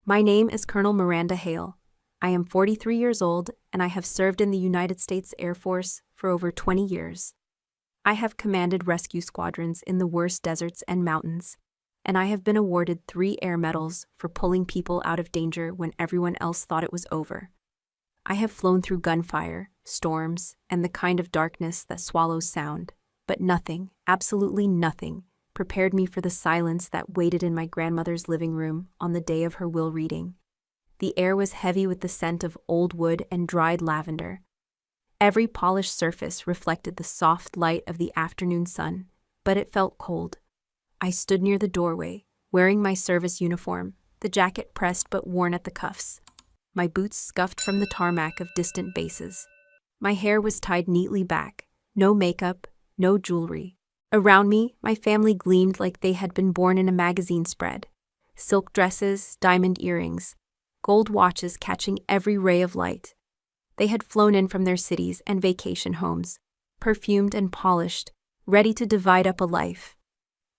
My name is Colonel Miranda Hale. I am 43 years old, and I have served in the United States Air Force for over 20 years. I have commanded rescue squadrons in the worst deserts and mountains, and I have been awarded 3 air medals for pulling people out of danger when everyone else thought it was over. I have flown through gunfire, storms, and the kind of darkness that swallows sound, but nothing, absolutely nothing, prepared me for the silence that waited in my grandmother's living room on the day of her will reading. The air was heavy with the scent of old wood and dried lavender. Every polished surface reflected the soft light of the afternoon sun, but it felt cold. I stood near the doorway, wearing my service uniform, the jacket pressed but worn at the cuffs, my boots scuffed from the tarmac of distant bases. My hair was tied neatly back, no makeup, no jewelry. Around me, my family gleamed like they had been born in a magazine spread. Silk dresses, diamond earrings, gold watches catching every ray of light. They had flown in from their cities and vacation homes, perfumed and polished, ready to divide up a life.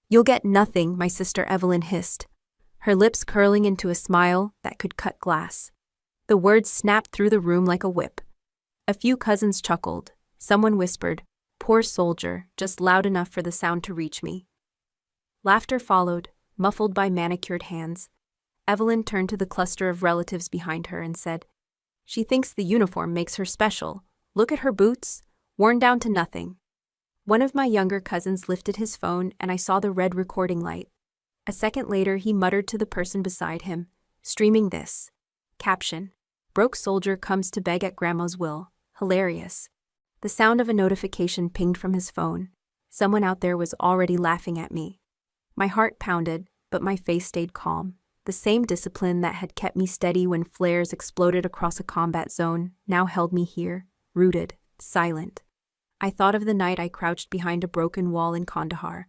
"You'll get nothing," my sister Evelyn hissed, her lips curling into a smile that could cut glass. The words snapped through the room like a whip. A few cousins chuckled. Someone whispered, "Poor soldier," just loud enough for the sound to reach me. Laughter followed, muffled by manicured hands. Evelyn turned to the cluster of relatives behind her and said, "She thinks the uniform makes her special. Look at her boots, worn down to nothing." One of my younger cousins lifted his phone and I saw the red recording light. A second later, he muttered to the person beside him, streaming this. Caption: "Broke soldier comes to beg at grandma's will. Hilarious." The sound of a notification pinged from his phone. Someone out there was already laughing at me. My heart pounded, but my face stayed calm. The same discipline that had kept me steady when flares exploded across a combat zone now held me here, rooted, silent. I thought of the night I crouched behind a broken wall in Kandahar,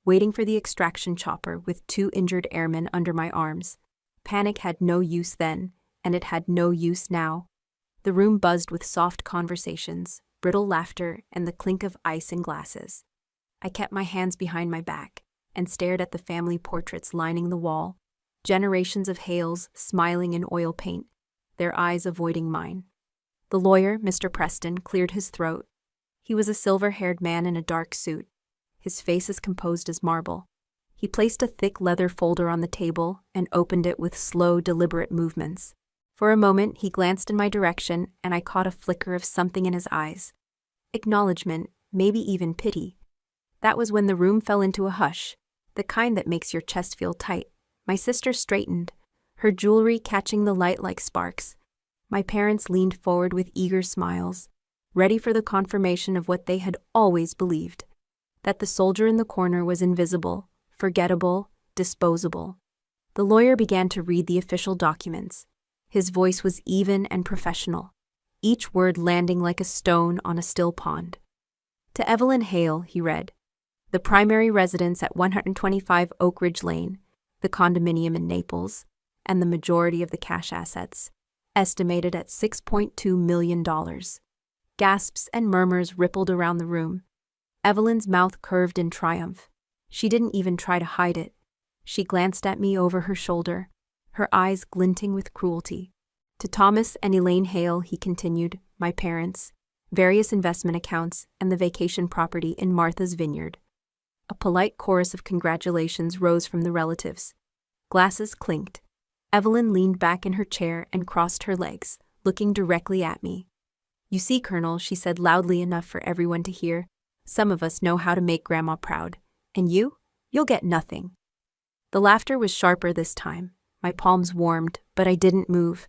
waiting for the extraction chopper with 2 injured airmen under my arms. Panic had no use then, and it had no use now. The room buzzed with soft conversations, brittle laughter, and the clink of ice in glasses. I kept my hands behind my back and stared at the family portraits lining the wall, generations of Hales smiling in oil paint, their eyes avoiding mine. The lawyer, Mr. Preston, cleared his throat. He was a silver-haired man in a dark suit, his face as composed as marble. He placed a thick leather folder on the table and opened it with slow, deliberate movements. For a moment, he glanced in my direction, and I caught a flicker of something in his eyes. Acknowledgement, maybe even pity. That was when the room fell into a hush, the kind that makes your chest feel tight. My sister straightened, her jewelry catching the light like sparks. My parents leaned forward with eager smiles, ready for the confirmation of what they had always believed, that the soldier in the corner was invisible, forgettable, disposable. The lawyer began to read the official documents. His voice was even and professional, each word landing like a stone on a still pond. "To Evelyn Hale," he read, "the primary residence at 125 Oak Ridge Lane, the condominium in Naples, and the majority of the cash assets, estimated at $6.2 million. Gasps and murmurs rippled around the room. Evelyn's mouth curved in triumph. She didn't even try to hide it. She glanced at me over her shoulder, her eyes glinting with cruelty. "To Thomas and Elaine Hale," he continued, "my parents, various investment accounts, and the vacation property in Martha's Vineyard." A polite chorus of congratulations rose from the relatives. Glasses clinked. Evelyn leaned back in her chair and crossed her legs, looking directly at me. "You see, Colonel," she said loudly enough for everyone to hear, "some of us know how to make Grandma proud. And you'll get nothing." The laughter was sharper this time. My palms warmed, but I didn't move.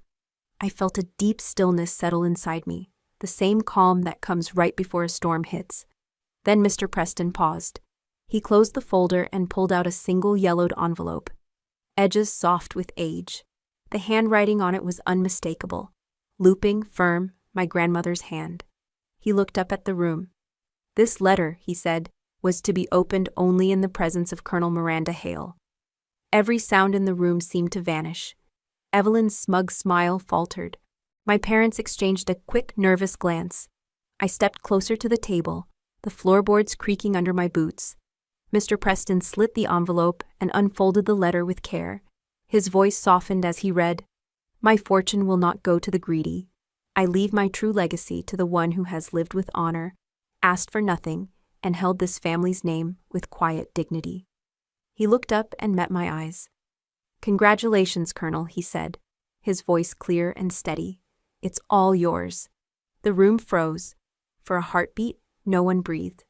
I felt a deep stillness settle inside me, the same calm that comes right before a storm hits. Then Mr. Preston paused. He closed the folder and pulled out a single yellowed envelope, edges soft with age. The handwriting on it was unmistakable, looping, firm, my grandmother's hand. He looked up at the room. "This letter," he said, "was to be opened only in the presence of Colonel Miranda Hale." Every sound in the room seemed to vanish. Evelyn's smug smile faltered. My parents exchanged a quick, nervous glance. I stepped closer to the table, the floorboards creaking under my boots. Mr. Preston slit the envelope and unfolded the letter with care, His voice softened as he read, "My fortune will not go to the greedy. I leave my true legacy to the one who has lived with honor, asked for nothing, and held this family's name with quiet dignity." He looked up and met my eyes. "Congratulations, Colonel," he said, his voice clear and steady. "It's all yours." The room froze. For a heartbeat, no one breathed.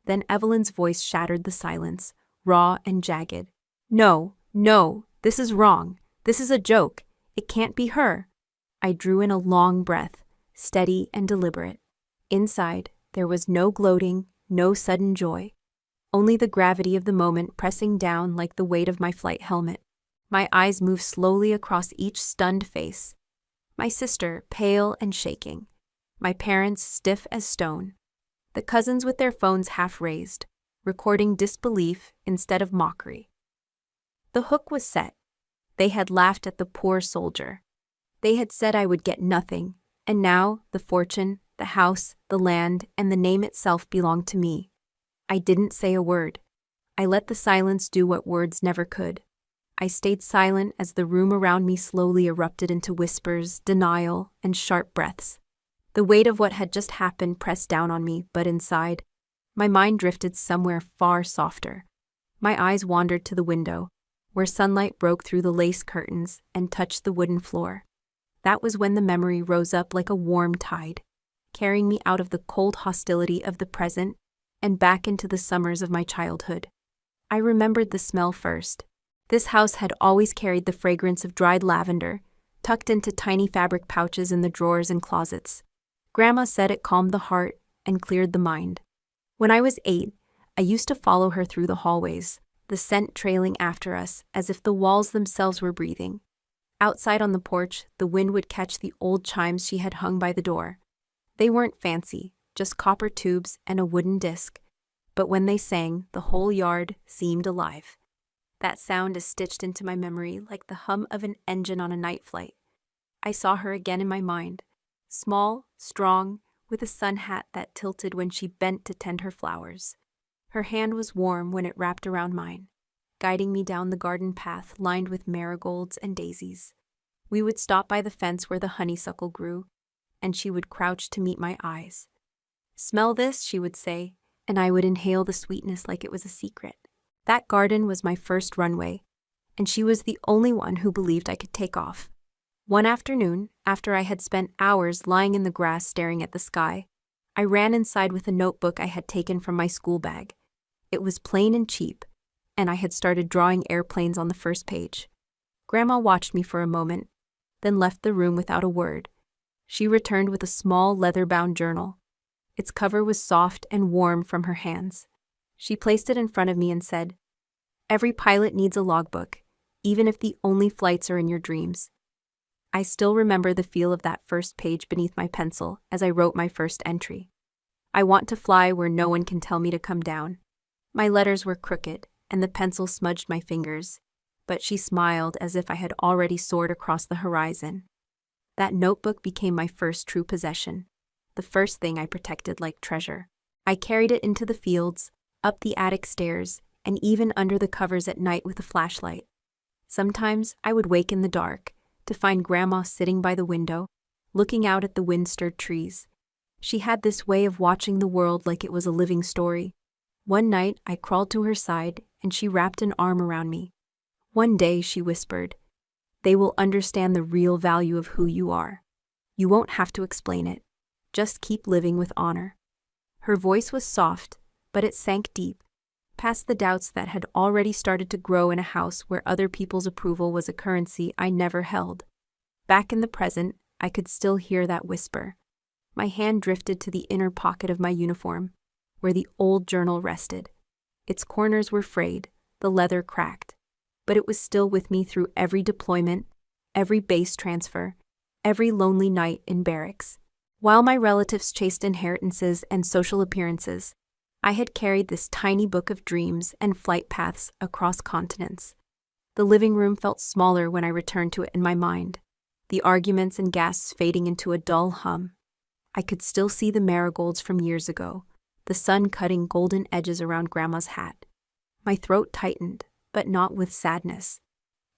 Then Evelyn's voice shattered the silence, raw and jagged. "No, no, this is wrong. This is a joke. It can't be her." I drew in a long breath, steady and deliberate. Inside, there was no gloating, no sudden joy. Only the gravity of the moment pressing down like the weight of my flight helmet. My eyes moved slowly across each stunned face. My sister, pale and shaking. My parents, stiff as stone. The cousins with their phones half raised, recording disbelief instead of mockery. The hook was set. They had laughed at the poor soldier. They had said I would get nothing, and now the fortune, the house, the land, and the name itself belonged to me. I didn't say a word. I let the silence do what words never could. I stayed silent as the room around me slowly erupted into whispers, denial, and sharp breaths. The weight of what had just happened pressed down on me, but inside, my mind drifted somewhere far softer. My eyes wandered to the window, where sunlight broke through the lace curtains and touched the wooden floor. That was when the memory rose up like a warm tide, carrying me out of the cold hostility of the present and back into the summers of my childhood. I remembered the smell first. This house had always carried the fragrance of dried lavender, tucked into tiny fabric pouches in the drawers and closets. Grandma said it calmed the heart and cleared the mind. When I was 8, I used to follow her through the hallways, the scent trailing after us as if the walls themselves were breathing. Outside on the porch, the wind would catch the old chimes she had hung by the door. They weren't fancy, just copper tubes and a wooden disc. But when they sang, the whole yard seemed alive. That sound is stitched into my memory like the hum of an engine on a night flight. I saw her again in my mind. Small, strong, with a sun hat that tilted when she bent to tend her flowers. Her hand was warm when it wrapped around mine, guiding me down the garden path lined with marigolds and daisies. We would stop by the fence where the honeysuckle grew, and she would crouch to meet my eyes. "Smell this," she would say, and I would inhale the sweetness like it was a secret. That garden was my first runway, and she was the only one who believed I could take off. One afternoon, after I had spent hours lying in the grass staring at the sky, I ran inside with a notebook I had taken from my school bag. It was plain and cheap, and I had started drawing airplanes on the first page. Grandma watched me for a moment, then left the room without a word. She returned with a small leather-bound journal. Its cover was soft and warm from her hands. She placed it in front of me and said, "Every pilot needs a logbook, even if the only flights are in your dreams." I still remember the feel of that first page beneath my pencil as I wrote my first entry. "I want to fly where no one can tell me to come down." My letters were crooked, and the pencil smudged my fingers, but she smiled as if I had already soared across the horizon. That notebook became my first true possession, the first thing I protected like treasure. I carried it into the fields, up the attic stairs, and even under the covers at night with a flashlight. Sometimes I would wake in the dark, to find Grandma sitting by the window, looking out at the wind-stirred trees. She had this way of watching the world like it was a living story. One night, I crawled to her side, and she wrapped an arm around me. "One day," she whispered, "they will understand the real value of who you are. You won't have to explain it. Just keep living with honor." Her voice was soft, but it sank deep, past the doubts that had already started to grow in a house where other people's approval was a currency I never held. Back in the present, I could still hear that whisper. My hand drifted to the inner pocket of my uniform, where the old journal rested. Its corners were frayed, the leather cracked, but it was still with me through every deployment, every base transfer, every lonely night in barracks. While my relatives chased inheritances and social appearances, I had carried this tiny book of dreams and flight paths across continents. The living room felt smaller when I returned to it in my mind, the arguments and gasps fading into a dull hum. I could still see the marigolds from years ago, the sun cutting golden edges around Grandma's hat. My throat tightened, but not with sadness.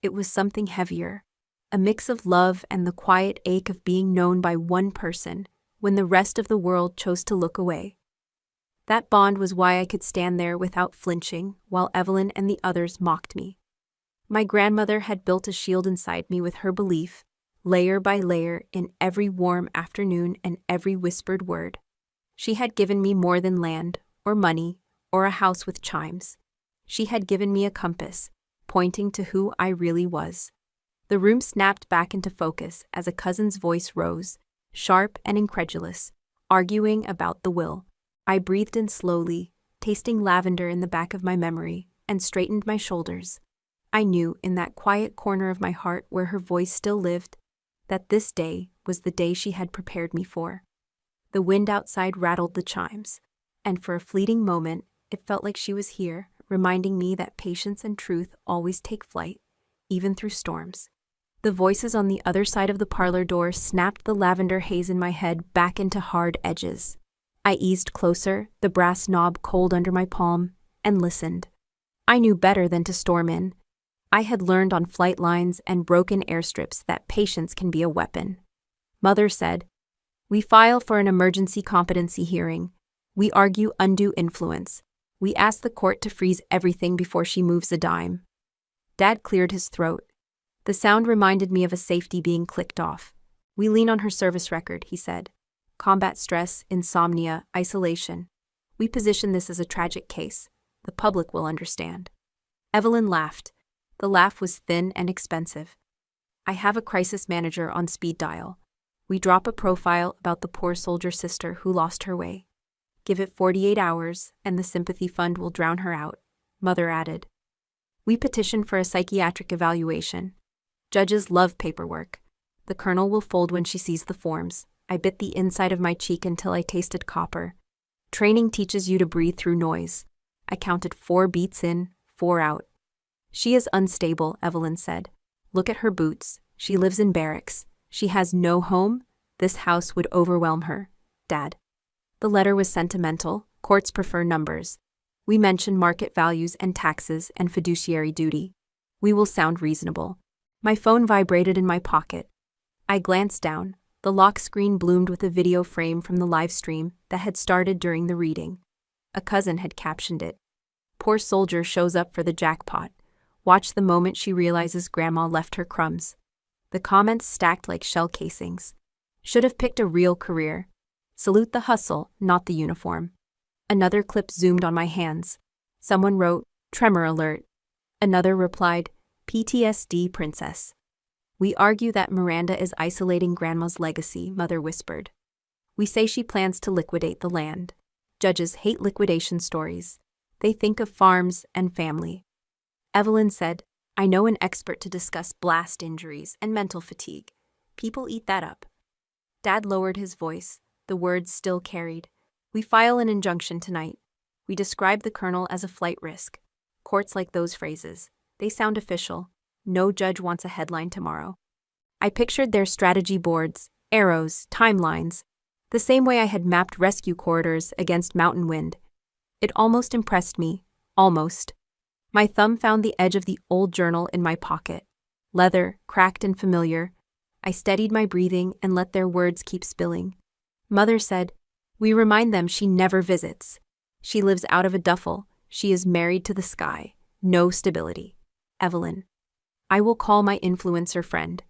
It was something heavier, a mix of love and the quiet ache of being known by one person when the rest of the world chose to look away. That bond was why I could stand there without flinching while Evelyn and the others mocked me. My grandmother had built a shield inside me with her belief, layer by layer, in every warm afternoon and every whispered word. She had given me more than land, or money, or a house with chimes. She had given me a compass, pointing to who I really was. The room snapped back into focus as a cousin's voice rose, sharp and incredulous, arguing about the will. I breathed in slowly, tasting lavender in the back of my memory, and straightened my shoulders. I knew, in that quiet corner of my heart where her voice still lived, that this day was the day she had prepared me for. The wind outside rattled the chimes, and for a fleeting moment, it felt like she was here, reminding me that patience and truth always take flight, even through storms. The voices on the other side of the parlor door snapped the lavender haze in my head back into hard edges. I eased closer, the brass knob cold under my palm, and listened. I knew better than to storm in. I had learned on flight lines and broken airstrips that patience can be a weapon. Mother said, "We file for an emergency competency hearing. We argue undue influence. We ask the court to freeze everything before she moves a dime." Dad cleared his throat. The sound reminded me of a safety being clicked off. "We lean on her service record," he said. "Combat stress, insomnia, isolation. We position this as a tragic case. The public will understand." Evelyn laughed. The laugh was thin and expensive. "I have a crisis manager on speed dial. We drop a profile about the poor soldier sister who lost her way. Give it 48 hours, and the sympathy fund will drown her out," Mother added. "We petition for a psychiatric evaluation. Judges love paperwork. The colonel will fold when she sees the forms." I bit the inside of my cheek until I tasted copper. Training teaches you to breathe through noise. I counted 4 beats in, 4 out. "She is unstable," Evelyn said. "Look at her boots. She lives in barracks. She has no home. This house would overwhelm her." Dad. The letter was sentimental. Courts prefer numbers. We mention market values and taxes and fiduciary duty. We will sound reasonable. My phone vibrated in my pocket. I glanced down. The lock screen bloomed with a video frame from the live stream that had started during the reading. A cousin had captioned it. "Poor soldier shows up for the jackpot. Watch the moment she realizes grandma left her crumbs." The comments stacked like shell casings. "Should have picked a real career. Salute the hustle, not the uniform." Another clip zoomed on my hands. Someone wrote, "Tremor alert." Another replied, "PTSD princess." "We argue that Miranda is isolating Grandma's legacy," Mother whispered. "We say she plans to liquidate the land. Judges hate liquidation stories. They think of farms and family." Evelyn said, "I know an expert to discuss blast injuries and mental fatigue. People eat that up." Dad lowered his voice. The words still carried. "We file an injunction tonight. We describe the colonel as a flight risk." Courts like those phrases. They sound official. No judge wants a headline tomorrow. I pictured their strategy boards, arrows, timelines, the same way I had mapped rescue corridors against mountain wind. It almost impressed me. Almost. My thumb found the edge of the old journal in my pocket. Leather, cracked and familiar. I steadied my breathing and let their words keep spilling. Mother said, "We remind them she never visits. She lives out of a duffel. She is married to the sky. No stability." Evelyn. "I will call my influencer friend.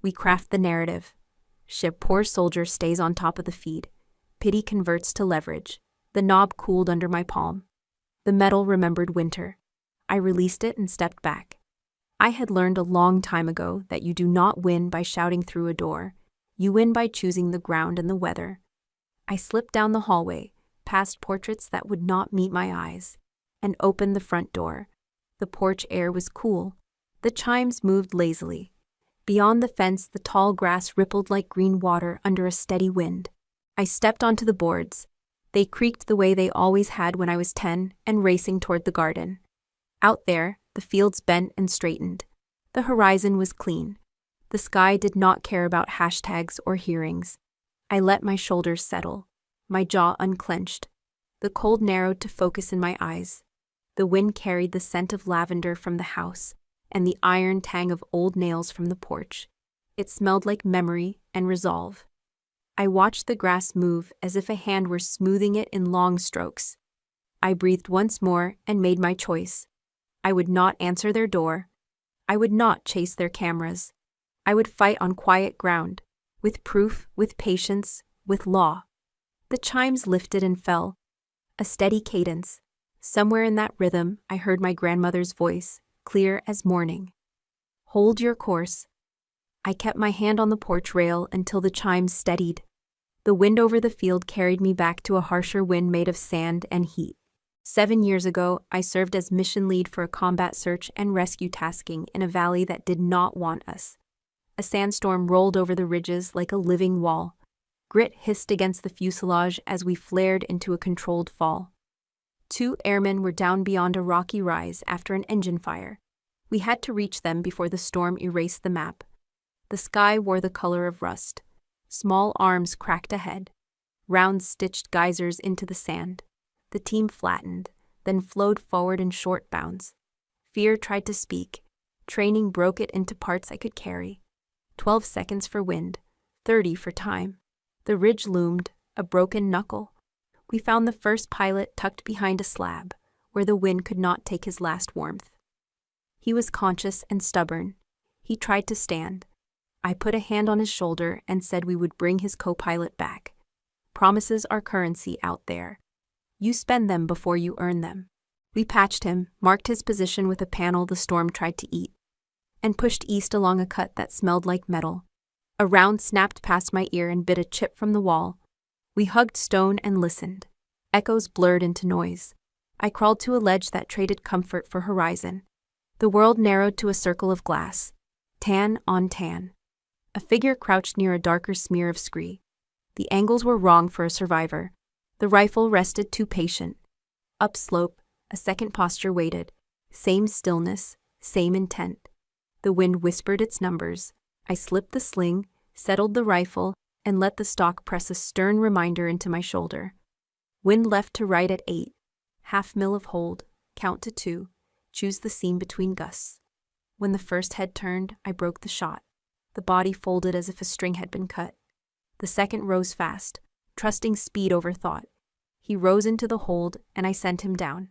We craft the narrative. Poor soldier stays on top of the feed. Pity converts to leverage." The knob cooled under my palm. The metal remembered winter. I released it and stepped back. I had learned a long time ago that you do not win by shouting through a door. You win by choosing the ground and the weather. I slipped down the hallway, past portraits that would not meet my eyes, and opened the front door. The porch air was cool. The chimes moved lazily. Beyond the fence, the tall grass rippled like green water under a steady wind. I stepped onto the boards. They creaked the way they always had when I was 10 and racing toward the garden. Out there, the fields bent and straightened. The horizon was clean. The sky did not care about hashtags or hearings. I let my shoulders settle. My jaw unclenched. The cold narrowed to focus in my eyes. The wind carried the scent of lavender from the house. and the iron tang of old nails from the porch. It smelled like memory and resolve. I watched the grass move as if a hand were smoothing it in long strokes. I breathed once more and made my choice. I would not answer their door. I would not chase their cameras. I would fight on quiet ground, with proof, with patience, with law. The chimes lifted and fell, a steady cadence. Somewhere in that rhythm, I heard my grandmother's voice, clear as morning. Hold your course. I kept my hand on the porch rail until the chimes steadied. The wind over the field carried me back to a harsher wind made of sand and heat. 7 years ago, I served as mission lead for a combat search and rescue tasking in a valley that did not want us. A sandstorm rolled over the ridges like a living wall. Grit hissed against the fuselage as we flared into a controlled fall. 2 airmen were down beyond a rocky rise after an engine fire. We had to reach them before the storm erased the map. The sky wore the color of rust. Small arms cracked ahead. Rounds stitched geysers into the sand. The team flattened, then flowed forward in short bounds. Fear tried to speak. Training broke it into parts I could carry. 12 seconds for wind, 30 for time. The ridge loomed, a broken knuckle. We found the first pilot tucked behind a slab, where the wind could not take his last warmth. He was conscious and stubborn. He tried to stand. I put a hand on his shoulder and said we would bring his co-pilot back. Promises are currency out there. You spend them before you earn them. We patched him, marked his position with a panel the storm tried to eat, and pushed east along a cut that smelled like metal. A round snapped past my ear and bit a chip from the wall. We hugged stone and listened. Echoes blurred into noise. I crawled to a ledge that traded comfort for horizon. The world narrowed to a circle of glass. Tan on tan. A figure crouched near a darker smear of scree. The angles were wrong for a survivor. The rifle rested too patient. Upslope, a second posture waited. Same stillness, same intent. The wind whispered its numbers. I slipped the sling, settled the rifle, and let the stock press a stern reminder into my shoulder. Wind left to right at 8. Half mil of hold, count to 2, choose the seam between gusts. When the first head turned, I broke the shot. The body folded as if a string had been cut. The second rose fast, trusting speed over thought. He rose into the hold, and I sent him down.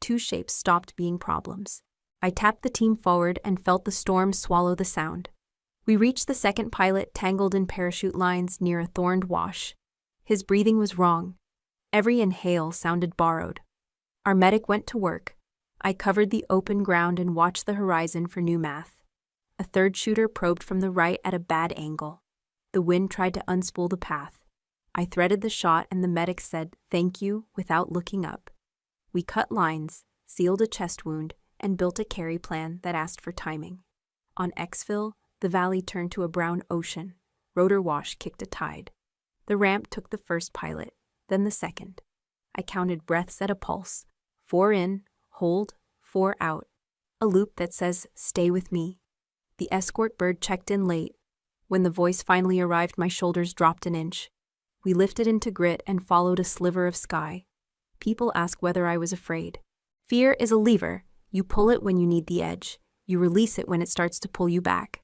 2 shapes stopped being problems. I tapped the team forward and felt the storm swallow the sound. We reached the second pilot tangled in parachute lines near a thorned wash. His breathing was wrong. Every inhale sounded borrowed. Our medic went to work. I covered the open ground and watched the horizon for new math. A third shooter probed from the right at a bad angle. The wind tried to unspool the path. I threaded the shot and the medic said, "Thank you," without looking up. We cut lines, sealed a chest wound, and built a carry plan that asked for timing. On exfil, the valley turned to a brown ocean. Rotor wash kicked a tide. The ramp took the first pilot, then the second. I counted breaths at a pulse. 4 in, hold, 4 out. A loop that says, "Stay with me." The escort bird checked in late. When the voice finally arrived, my shoulders dropped an inch. We lifted into grit and followed a sliver of sky. People ask whether I was afraid. Fear is a lever. You pull it when you need the edge. You release it when it starts to pull you back.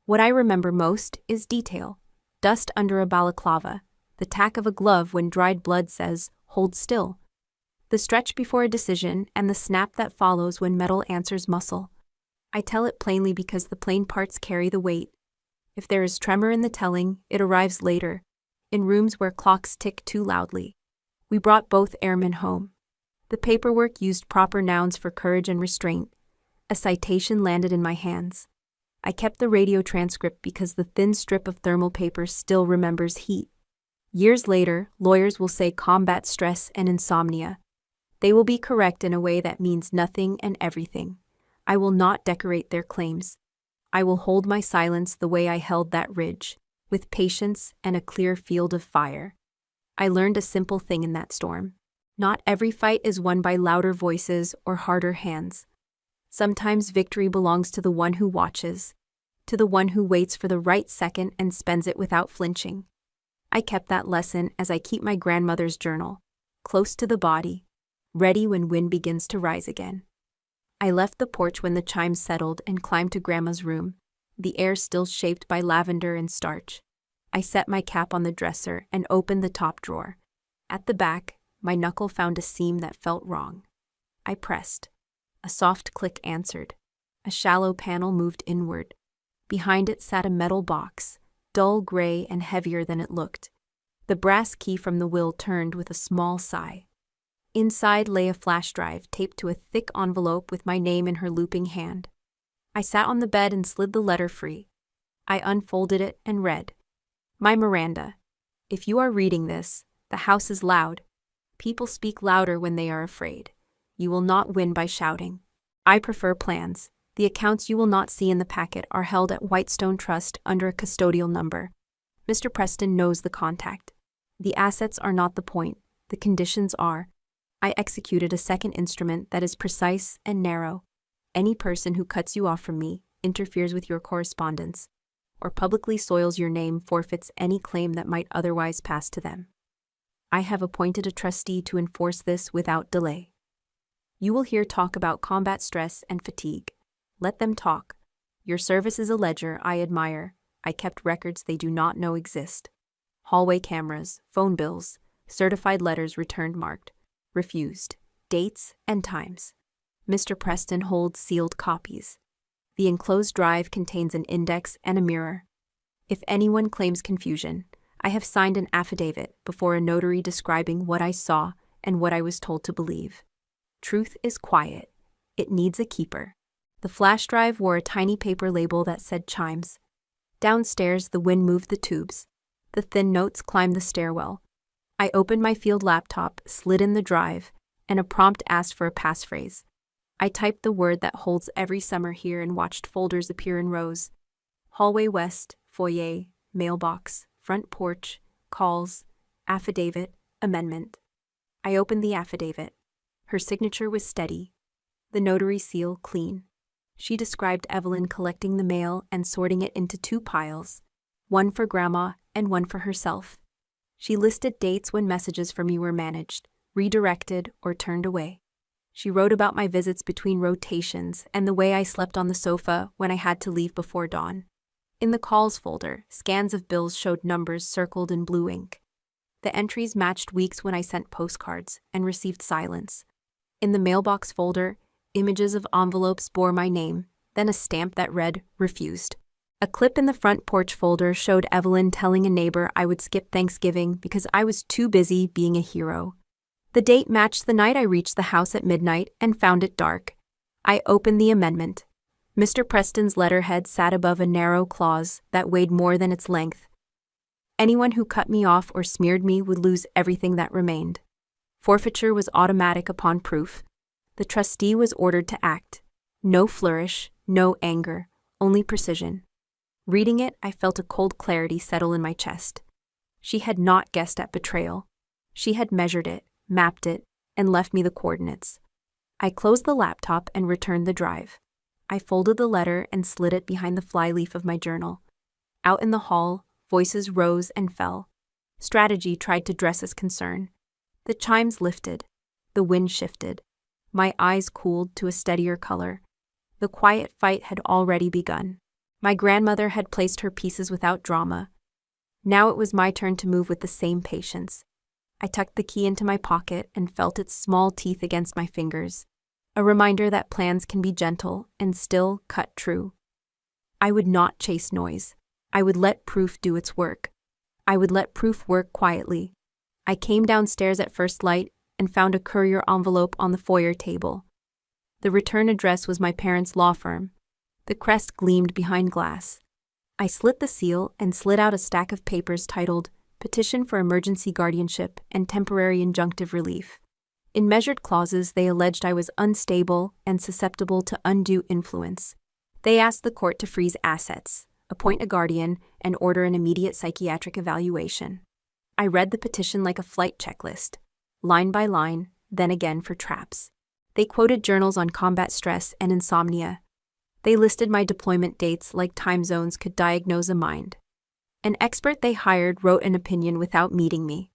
What I remember most is detail. Dust under a balaclava. The tack of a glove when dried blood says, "Hold still." The stretch before a decision and the snap that follows when metal answers muscle. I tell it plainly because the plain parts carry the weight. If there is tremor in the telling, it arrives later, in rooms where clocks tick too loudly. We brought both airmen home. The paperwork used proper nouns for courage and restraint. A citation landed in my hands. I kept the radio transcript because the thin strip of thermal paper still remembers heat. Years later, lawyers will say combat stress and insomnia. They will be correct in a way that means nothing and everything. I will not decorate their claims. I will hold my silence the way I held that ridge, with patience and a clear field of fire. I learned a simple thing in that storm. Not every fight is won by louder voices or harder hands. Sometimes victory belongs to the one who watches, to the one who waits for the right second and spends it without flinching. I kept that lesson as I keep my grandmother's journal, close to the body, ready when wind begins to rise again. I left the porch when the chimes settled and climbed to Grandma's room, the air still shaped by lavender and starch. I set my cap on the dresser and opened the top drawer. At the back, my knuckle found a seam that felt wrong. I pressed. A soft click answered. A shallow panel moved inward. Behind it sat a metal box, dull gray and heavier than it looked. The brass key from the will turned with a small sigh. Inside lay a flash drive taped to a thick envelope with my name in her looping hand. I sat on the bed and slid the letter free. I unfolded it and read. My Miranda, if you are reading this, the house is loud. People speak louder when they are afraid. You will not win by shouting. I prefer plans. The accounts you will not see in the packet are held at Whitestone Trust under a custodial number. Mr. Preston knows the contact. The assets are not the point. The conditions are. I executed a second instrument that is precise and narrow. Any person who cuts you off from me, interferes with your correspondence, or publicly soils your name forfeits any claim that might otherwise pass to them. I have appointed a trustee to enforce this without delay. You will hear talk about combat stress and fatigue. Let them talk. Your service is a ledger I admire. I kept records they do not know exist. Hallway cameras, phone bills, certified letters returned marked, refused, dates and times. Mr. Preston holds sealed copies. The enclosed drive contains an index and a mirror. If anyone claims confusion, I have signed an affidavit before a notary describing what I saw and what I was told to believe. Truth is quiet. It needs a keeper. The flash drive wore a tiny paper label that said chimes. Downstairs, the wind moved the tubes. The thin notes climbed the stairwell. I opened my field laptop, slid in the drive, and a prompt asked for a passphrase. I typed the word that holds every summer here and watched folders appear in rows. Hallway west, foyer, mailbox, front porch, calls, affidavit, amendment. I opened the affidavit. Her signature was steady. The notary seal clean. She described Evelyn collecting the mail and sorting it into 2 piles, one for Grandma and one for herself. She listed dates when messages for me were managed, redirected, or turned away. She wrote about my visits between rotations and the way I slept on the sofa when I had to leave before dawn. In the calls folder, scans of bills showed numbers circled in blue ink. The entries matched weeks when I sent postcards and received silence. In the mailbox folder, images of envelopes bore my name, then a stamp that read, refused. A clip in the front porch folder showed Evelyn telling a neighbor I would skip Thanksgiving because I was too busy being a hero. The date matched the night I reached the house at midnight and found it dark. I opened the amendment. Mr. Preston's letterhead sat above a narrow clause that weighed more than its length. Anyone who cut me off or smeared me would lose everything that remained. Forfeiture was automatic upon proof. The trustee was ordered to act. No flourish, no anger, only precision. Reading it, I felt a cold clarity settle in my chest. She had not guessed at betrayal. She had measured it, mapped it, and left me the coordinates. I closed the laptop and returned the drive. I folded the letter and slid it behind the flyleaf of my journal. Out in the hall, voices rose and fell. Strategy tried to dress as concern. The chimes lifted. The wind shifted. My eyes cooled to a steadier color. The quiet fight had already begun. My grandmother had placed her pieces without drama. Now it was my turn to move with the same patience. I tucked the key into my pocket and felt its small teeth against my fingers, a reminder that plans can be gentle and still cut true. I would not chase noise. I would let proof do its work. I would let proof work quietly. I came downstairs at first light and found a courier envelope on the foyer table. The return address was my parents' law firm. The crest gleamed behind glass. I slit the seal and slid out a stack of papers titled Petition for Emergency Guardianship and Temporary Injunctive Relief. In measured clauses, they alleged I was unstable and susceptible to undue influence. They asked the court to freeze assets, appoint a guardian, and order an immediate psychiatric evaluation. I read the petition like a flight checklist, line by line, then again for traps. They quoted journals on combat stress and insomnia. They listed my deployment dates like time zones could diagnose a mind. An expert they hired wrote an opinion without meeting me.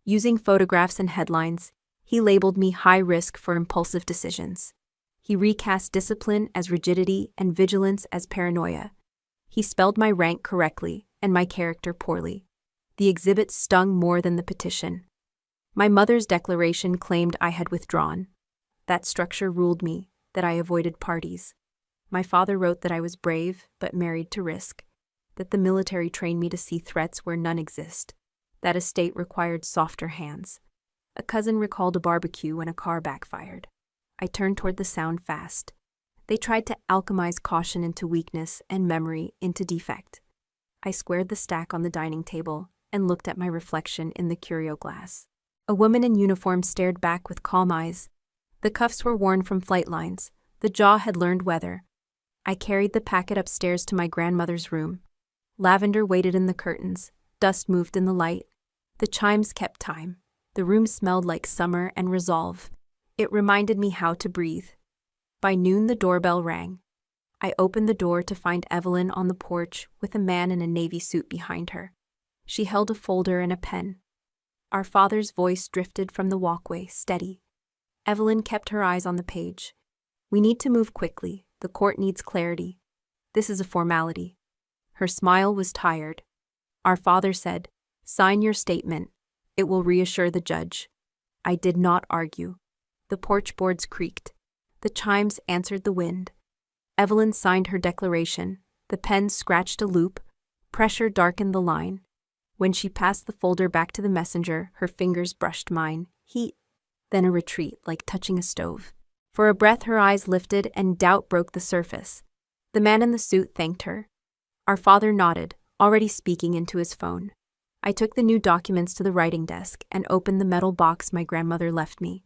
Using photographs and headlines, he labeled me high risk for impulsive decisions. He recast discipline as rigidity and vigilance as paranoia. He spelled my rank correctly and my character poorly. The exhibit stung more than the petition. My mother's declaration claimed I had withdrawn. That structure ruled me, that I avoided parties. My father wrote that I was brave but married to risk, that the military trained me to see threats where none exist, that a state required softer hands. A cousin recalled a barbecue when a car backfired. I turned toward the sound fast. They tried to alchemize caution into weakness and memory into defect. I squared the stack on the dining table and looked at my reflection in the curio glass. A woman in uniform stared back with calm eyes. The cuffs were worn from flight lines. The jaw had learned weather. I carried the packet upstairs to my grandmother's room. Lavender waited in the curtains. Dust moved in the light. The chimes kept time. The room smelled like summer and resolve. It reminded me how to breathe. By noon the doorbell rang. I opened the door to find Evelyn on the porch with a man in a navy suit behind her. She held a folder and a pen. Our father's voice drifted from the walkway, steady. Evelyn kept her eyes on the page. We need to move quickly. The court needs clarity. This is a formality. Her smile was tired. Our father said, "Sign your statement. It will reassure the judge." I did not argue. The porch boards creaked. The chimes answered the wind. Evelyn signed her declaration. The pen scratched a loop. Pressure darkened the line. When she passed the folder back to the messenger, her fingers brushed mine. Heat, then a retreat, like touching a stove. For a breath her eyes lifted and doubt broke the surface. The man in the suit thanked her. Our father nodded, already speaking into his phone. I took the new documents to the writing desk and opened the metal box my grandmother left me.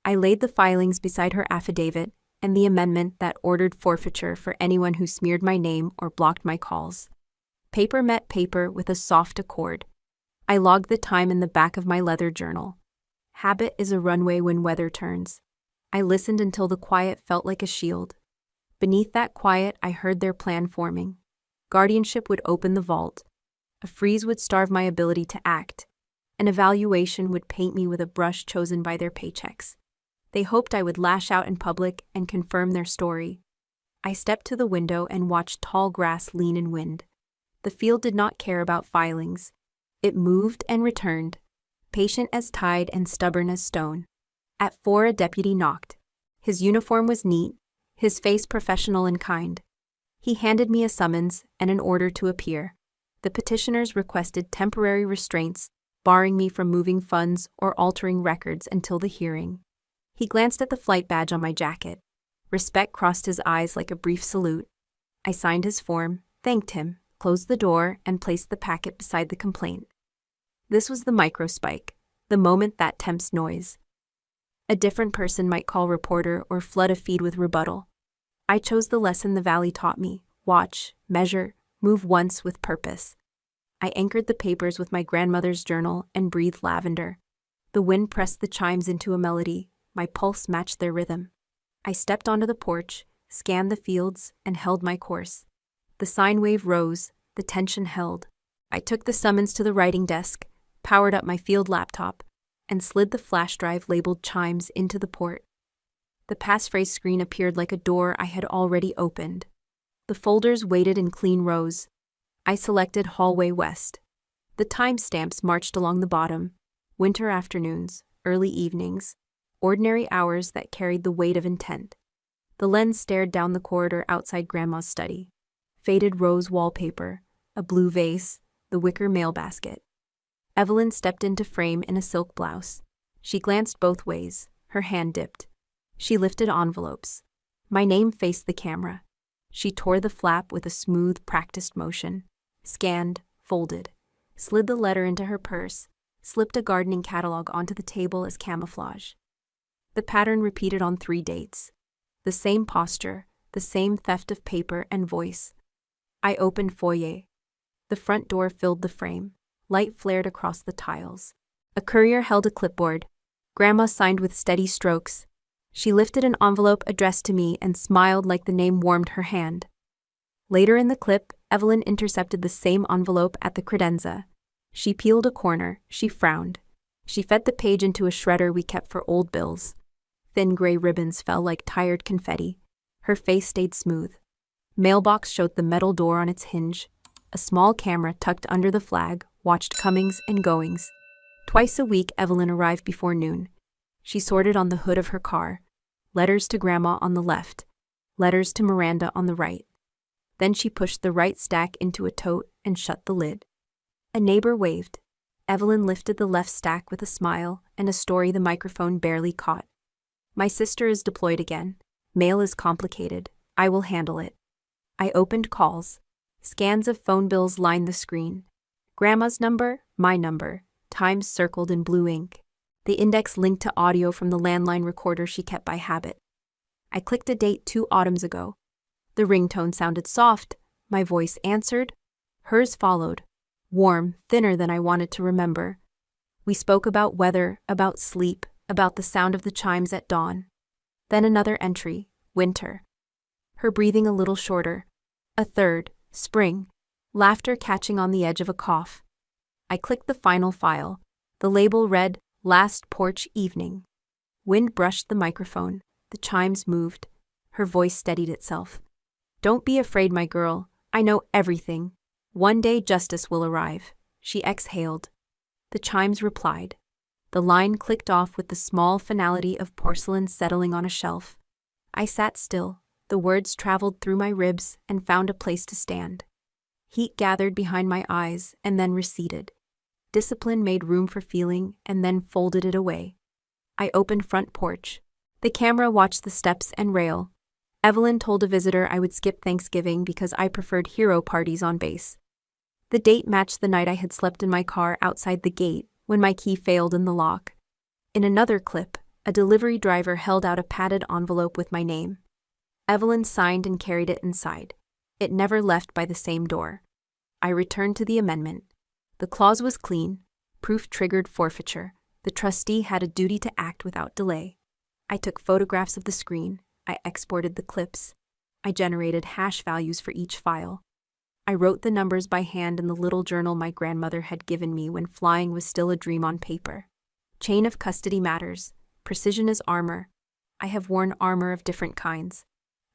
I laid the filings beside her affidavit and the amendment that ordered forfeiture for anyone who smeared my name or blocked my calls. Paper met paper with a soft accord. I logged the time in the back of my leather journal. Habit is a runway when weather turns. I listened until the quiet felt like a shield. Beneath that quiet, I heard their plan forming. Guardianship would open the vault. A freeze would starve my ability to act. An evaluation would paint me with a brush chosen by their paychecks. They hoped I would lash out in public and confirm their story. I stepped to the window and watched tall grass lean in wind. The field did not care about filings. It moved and returned, patient as tide and stubborn as stone. At 4 a deputy knocked. His uniform was neat, his face professional and kind. He handed me a summons and an order to appear. The petitioners requested temporary restraints, barring me from moving funds or altering records until the hearing. He glanced at the flight badge on my jacket. Respect crossed his eyes like a brief salute. I signed his form, thanked him, closed the door, and placed the packet beside the complaint. This was the microspike, the moment that tempts noise. A different person might call reporter or flood a feed with rebuttal. I chose the lesson the valley taught me: watch, measure, move once with purpose. I anchored the papers with my grandmother's journal and breathed lavender. The wind pressed the chimes into a melody. My pulse matched their rhythm. I stepped onto the porch, scanned the fields, and held my course. The sine wave rose, the tension held. I took the summons to the writing desk, powered up my field laptop, and slid the flash drive labeled chimes into the port. The passphrase screen appeared like a door I had already opened. The folders waited in clean rows. I selected Hallway West. The timestamps marched along the bottom: winter afternoons, early evenings, ordinary hours that carried the weight of intent. The lens stared down the corridor outside Grandma's study. Faded rose wallpaper, a blue vase, the wicker mail basket. Evelyn stepped into frame in a silk blouse. She glanced both ways, her hand dipped. She lifted envelopes. My name faced the camera. She tore the flap with a smooth, practiced motion. Scanned, folded, slid the letter into her purse, slipped a gardening catalog onto the table as camouflage. The pattern repeated on 3 dates. The same posture, the same theft of paper and voice. I opened foyer. The front door filled the frame. Light flared across the tiles. A courier held a clipboard. Grandma signed with steady strokes. She lifted an envelope addressed to me and smiled like the name warmed her hand. Later in the clip, Evelyn intercepted the same envelope at the credenza. She peeled a corner. She frowned. She fed the page into a shredder we kept for old bills. Thin gray ribbons fell like tired confetti. Her face stayed smooth. Mailbox showed the metal door on its hinge. A small camera tucked under the flag watched comings and goings. Twice a week, Evelyn arrived before noon. She sorted on the hood of her car. Letters to Grandma on the left. Letters to Miranda on the right. Then she pushed the right stack into a tote and shut the lid. A neighbor waved. Evelyn lifted the left stack with a smile and a story the microphone barely caught. My sister is deployed again. Mail is complicated. I will handle it. I opened calls. Scans of phone bills lined the screen. Grandma's number, my number, times circled in blue ink. The index linked to audio from the landline recorder she kept by habit. I clicked a date 2 autumns ago. The ringtone sounded soft. My voice answered. Hers followed. Warm, thinner than I wanted to remember. We spoke about weather, about sleep, about the sound of the chimes at dawn. Then another entry, winter. Her breathing a little shorter. A third, spring. Laughter catching on the edge of a cough. I clicked the final file. The label read, Last Porch Evening. Wind brushed the microphone. The chimes moved. Her voice steadied itself. Don't be afraid, my girl. I know everything. One day justice will arrive. She exhaled. The chimes replied. The line clicked off with the small finality of porcelain settling on a shelf. I sat still. The words traveled through my ribs and found a place to stand. Heat gathered behind my eyes and then receded. Discipline made room for feeling and then folded it away. I opened front porch. The camera watched the steps and rail. Evelyn told a visitor I would skip Thanksgiving because I preferred hero parties on base. The date matched the night I had slept in my car outside the gate when my key failed in the lock. In another clip, a delivery driver held out a padded envelope with my name. Evelyn signed and carried it inside. It never left by the same door. I returned to the amendment. The clause was clean. Proof triggered forfeiture. The trustee had a duty to act without delay. I took photographs of the screen. I exported the clips. I generated hash values for each file. I wrote the numbers by hand in the little journal my grandmother had given me when flying was still a dream on paper. Chain of custody matters. Precision is armor. I have worn armor of different kinds.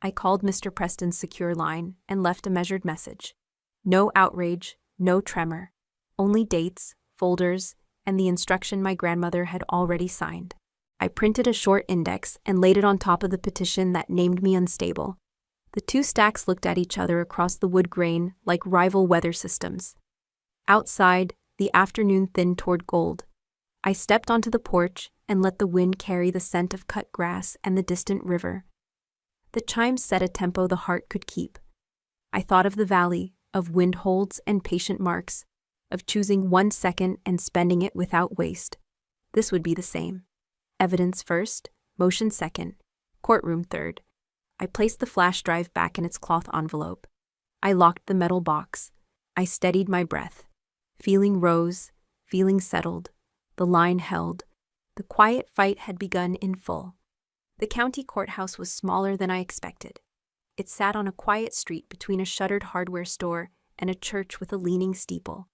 I called Mr. Preston's secure line and left a measured message. No outrage, no tremor. Only dates, folders, and the instruction my grandmother had already signed. I printed a short index and laid it on top of the petition that named me unstable. The 2 stacks looked at each other across the wood grain like rival weather systems. Outside, the afternoon thinned toward gold. I stepped onto the porch and let the wind carry the scent of cut grass and the distant river. The chimes set a tempo the heart could keep. I thought of the valley, of wind holds and patient marks, of choosing 1 second and spending it without waste. This would be the same. Evidence first, motion second, courtroom third. I placed the flash drive back in its cloth envelope. I locked the metal box. I steadied my breath. Feeling rose, feeling settled. The line held. The quiet fight had begun in full. The county courthouse was smaller than I expected. It sat on a quiet street between a shuttered hardware store and a church with a leaning steeple.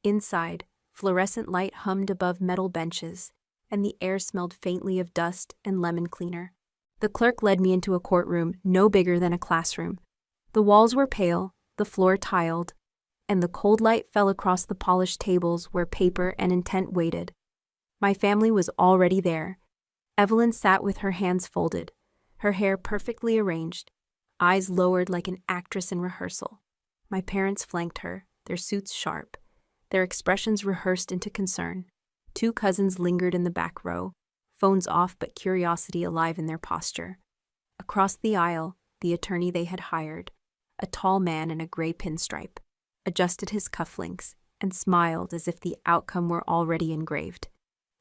Inside, fluorescent light hummed above metal benches, and the air smelled faintly of dust and lemon cleaner. The clerk led me into a courtroom no bigger than a classroom. The walls were pale, the floor tiled, and the cold light fell across the polished tables where paper and intent waited. My family was already there. Evelyn sat with her hands folded, her hair perfectly arranged, eyes lowered like an actress in rehearsal. My parents flanked her, their suits sharp, their expressions rehearsed into concern. 2 cousins lingered in the back row, phones off but curiosity alive in their posture. Across the aisle, the attorney they had hired, a tall man in a gray pinstripe, adjusted his cufflinks and smiled as if the outcome were already engraved.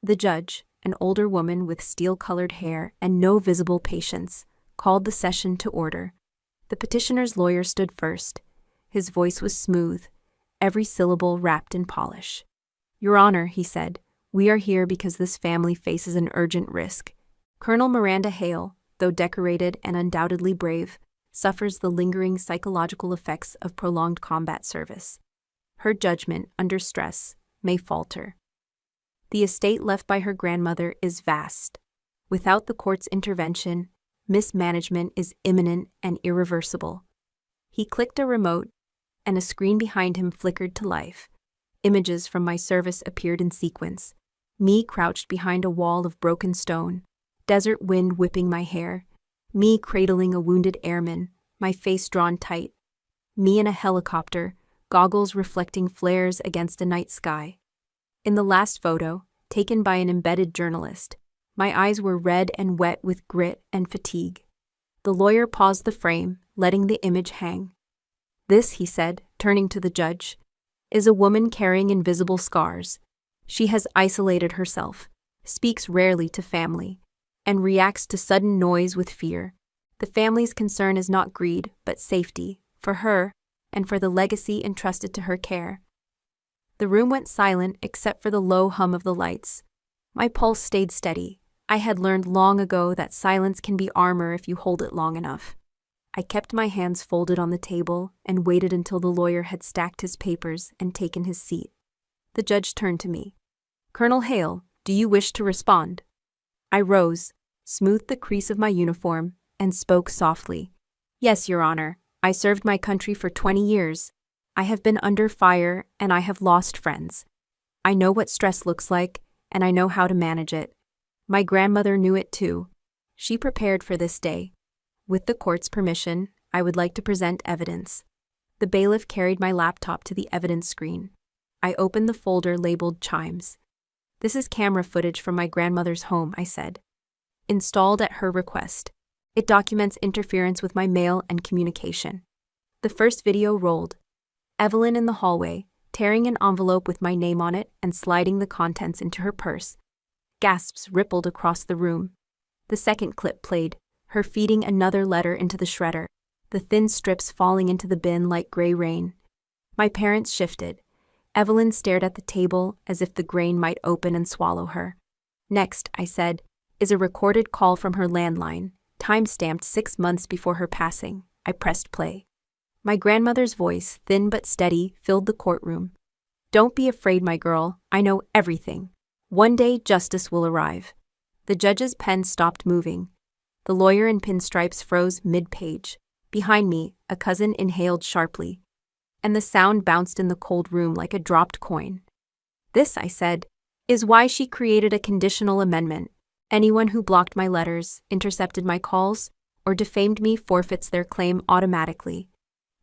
The judge, an older woman with steel-colored hair and no visible patience, called the session to order. The petitioner's lawyer stood first. His voice was smooth, every syllable wrapped in polish. "Your Honor," he said, "we are here because this family faces an urgent risk. Colonel Miranda Hale, though decorated and undoubtedly brave, suffers the lingering psychological effects of prolonged combat service. Her judgment, under stress, may falter. The estate left by her grandmother is vast. Without the court's intervention, mismanagement is imminent and irreversible. He clicked a remote, and a screen behind him flickered to life. Images from my service appeared in sequence. Me crouched behind a wall of broken stone, desert wind whipping my hair. Me cradling a wounded airman, my face drawn tight. Me in a helicopter, goggles reflecting flares against a night sky. In the last photo, taken by an embedded journalist, my eyes were red and wet with grit and fatigue. The lawyer paused the frame, letting the image hang. "This," he said, turning to the judge, "is a woman carrying invisible scars. She has isolated herself, speaks rarely to family, and reacts to sudden noise with fear. The family's concern is not greed, but safety, for her, and for the legacy entrusted to her care." The room went silent except for the low hum of the lights. My pulse stayed steady. I had learned long ago that silence can be armor if you hold it long enough. I kept my hands folded on the table and waited until the lawyer had stacked his papers and taken his seat. The judge turned to me. "Colonel Hale, do you wish to respond?" I rose, smoothed the crease of my uniform, and spoke softly. "Yes, Your Honor. I served my country for 20 years. I have been under fire and I have lost friends. I know what stress looks like, and I know how to manage it. My grandmother knew it too. She prepared for this day. With the court's permission, I would like to present evidence." The bailiff carried my laptop to the evidence screen. I opened the folder labeled Chimes. "This is camera footage from my grandmother's home," I said. "Installed at her request. It documents interference with my mail and communication." The first video rolled. Evelyn in the hallway, tearing an envelope with my name on it and sliding the contents into her purse. Gasps rippled across the room. The second clip played, her feeding another letter into the shredder, the thin strips falling into the bin like gray rain. My parents shifted. Evelyn stared at the table as if the grain might open and swallow her. "Next," I said, "is a recorded call from her landline, time-stamped 6 months before her passing." I pressed play. My grandmother's voice, thin but steady, filled the courtroom. "Don't be afraid, my girl. I know everything. One day justice will arrive." The judge's pen stopped moving. The lawyer in pinstripes froze mid-page. Behind me, a cousin inhaled sharply, and the sound bounced in the cold room like a dropped coin. "This," I said, "is why she created a conditional amendment. Anyone who blocked my letters, intercepted my calls, or defamed me forfeits their claim automatically.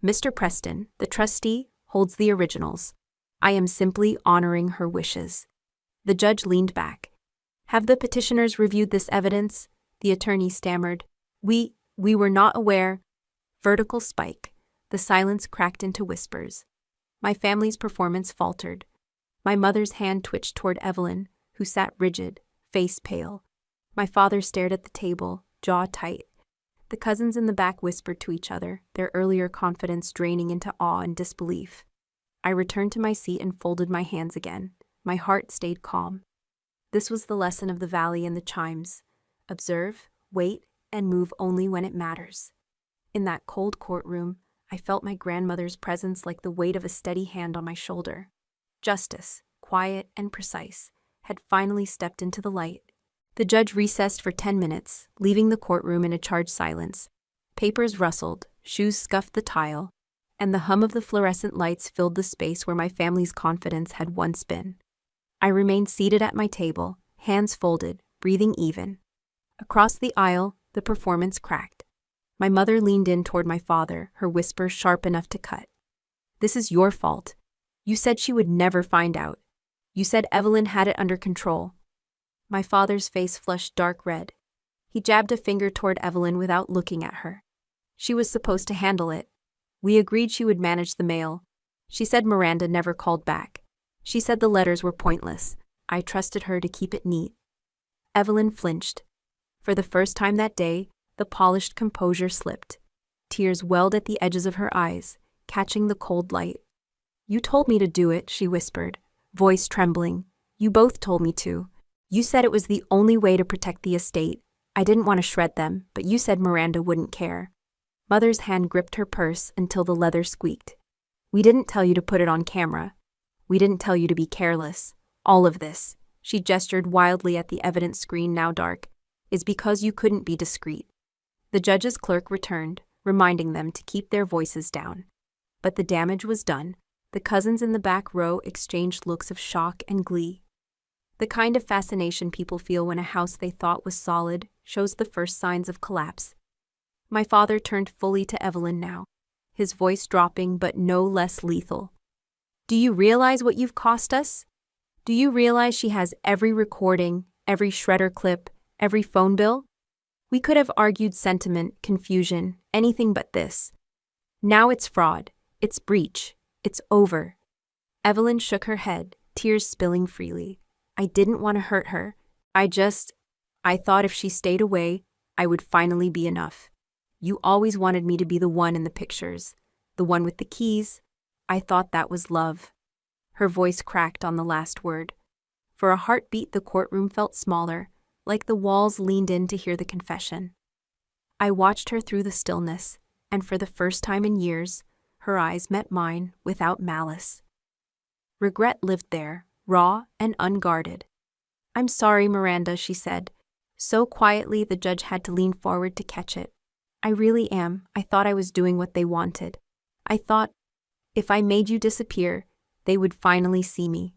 Mr. Preston, the trustee, holds the originals. I am simply honoring her wishes." The judge leaned back. "Have the petitioners reviewed this evidence?" The attorney stammered. We were not aware." Vertical spike. The silence cracked into whispers. My family's performance faltered. My mother's hand twitched toward Evelyn, who sat rigid, face pale. My father stared at the table, jaw tight. The cousins in the back whispered to each other, their earlier confidence draining into awe and disbelief. I returned to my seat and folded my hands again. My heart stayed calm. This was the lesson of the valley and the chimes. Observe, wait, and move only when it matters. In that cold courtroom, I felt my grandmother's presence like the weight of a steady hand on my shoulder. Justice, quiet and precise, had finally stepped into the light. The judge recessed for 10 minutes, leaving the courtroom in a charged silence. Papers rustled, shoes scuffed the tile, and the hum of the fluorescent lights filled the space where my family's confidence had once been. I remained seated at my table, hands folded, breathing even. Across the aisle, the performance cracked. My mother leaned in toward my father, her whisper sharp enough to cut. "This is your fault. You said she would never find out. You said Evelyn had it under control." My father's face flushed dark red. He jabbed a finger toward Evelyn without looking at her. "She was supposed to handle it. We agreed she would manage the mail. She said Miranda never called back. She said the letters were pointless. I trusted her to keep it neat." Evelyn flinched. For the first time that day, the polished composure slipped. Tears welled at the edges of her eyes, catching the cold light. "You told me to do it," she whispered, voice trembling. "You both told me to. You said it was the only way to protect the estate. I didn't want to shred them, but you said Miranda wouldn't care." Mother's hand gripped her purse until the leather squeaked. "We didn't tell you to put it on camera. We didn't tell you to be careless. All of this." She gestured wildly at the evidence screen, now dark. is because you couldn't be discreet. The judge's clerk returned, reminding them to keep their voices down. But the damage was done. The cousins in the back row exchanged looks of shock and glee. The kind of fascination people feel when a house they thought was solid shows the first signs of collapse. My father turned fully to Evelyn now, his voice dropping but no less lethal. Do you realize what you've cost us? Do you realize she has every recording, every shredder clip, every phone bill? We could have argued sentiment, confusion, anything but this. Now it's fraud, it's breach, it's over. Evelyn shook her head, tears spilling freely. I didn't want to hurt her. I thought if she stayed away, I would finally be enough. You always wanted me to be the one in the pictures, the one with the keys. I thought that was love. Her voice cracked on the last word. For a heartbeat, the courtroom felt smaller, like the walls leaned in to hear the confession. I watched her through the stillness, and for the first time in years, her eyes met mine without malice. Regret lived there, raw and unguarded. I'm sorry, Miranda, she said. So quietly the judge had to lean forward to catch it. I really am. I thought I was doing what they wanted. I thought, if I made you disappear, they would finally see me.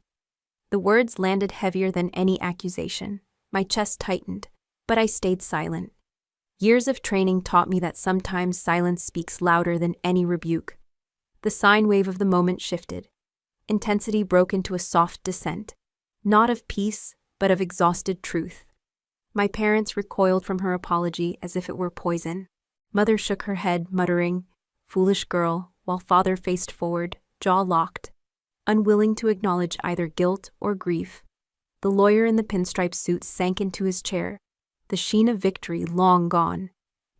The words landed heavier than any accusation. My chest tightened, but I stayed silent. Years of training taught me that sometimes silence speaks louder than any rebuke. The sine wave of the moment shifted. Intensity broke into a soft descent, not of peace, but of exhausted truth. My parents recoiled from her apology as if it were poison. Mother shook her head, muttering, "Foolish girl," while father faced forward, jaw locked, unwilling to acknowledge either guilt or grief. The lawyer in the pinstripe suit sank into his chair, the sheen of victory long gone.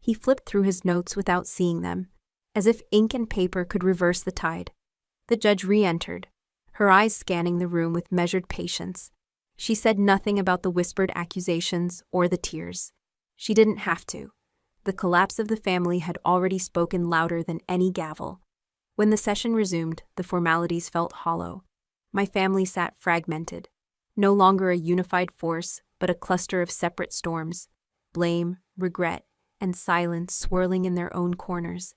He flipped through his notes without seeing them, as if ink and paper could reverse the tide. The judge re-entered, her eyes scanning the room with measured patience. She said nothing about the whispered accusations or the tears. She didn't have to. The collapse of the family had already spoken louder than any gavel. When the session resumed, the formalities felt hollow. My family sat fragmented, no longer a unified force, but a cluster of separate storms, blame, regret, and silence swirling in their own corners.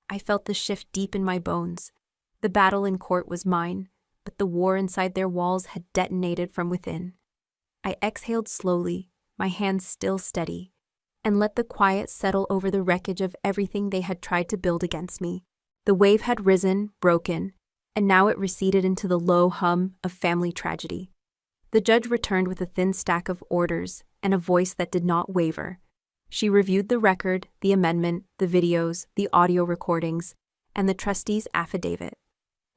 I felt the shift deep in my bones. The battle in court was mine, but the war inside their walls had detonated from within. I exhaled slowly, my hands still steady, and let the quiet settle over the wreckage of everything they had tried to build against me. The wave had risen, broken, and now it receded into the low hum of family tragedy. The judge returned with a thin stack of orders and a voice that did not waver. She reviewed the record, the amendment, the videos, the audio recordings, and the trustee's affidavit.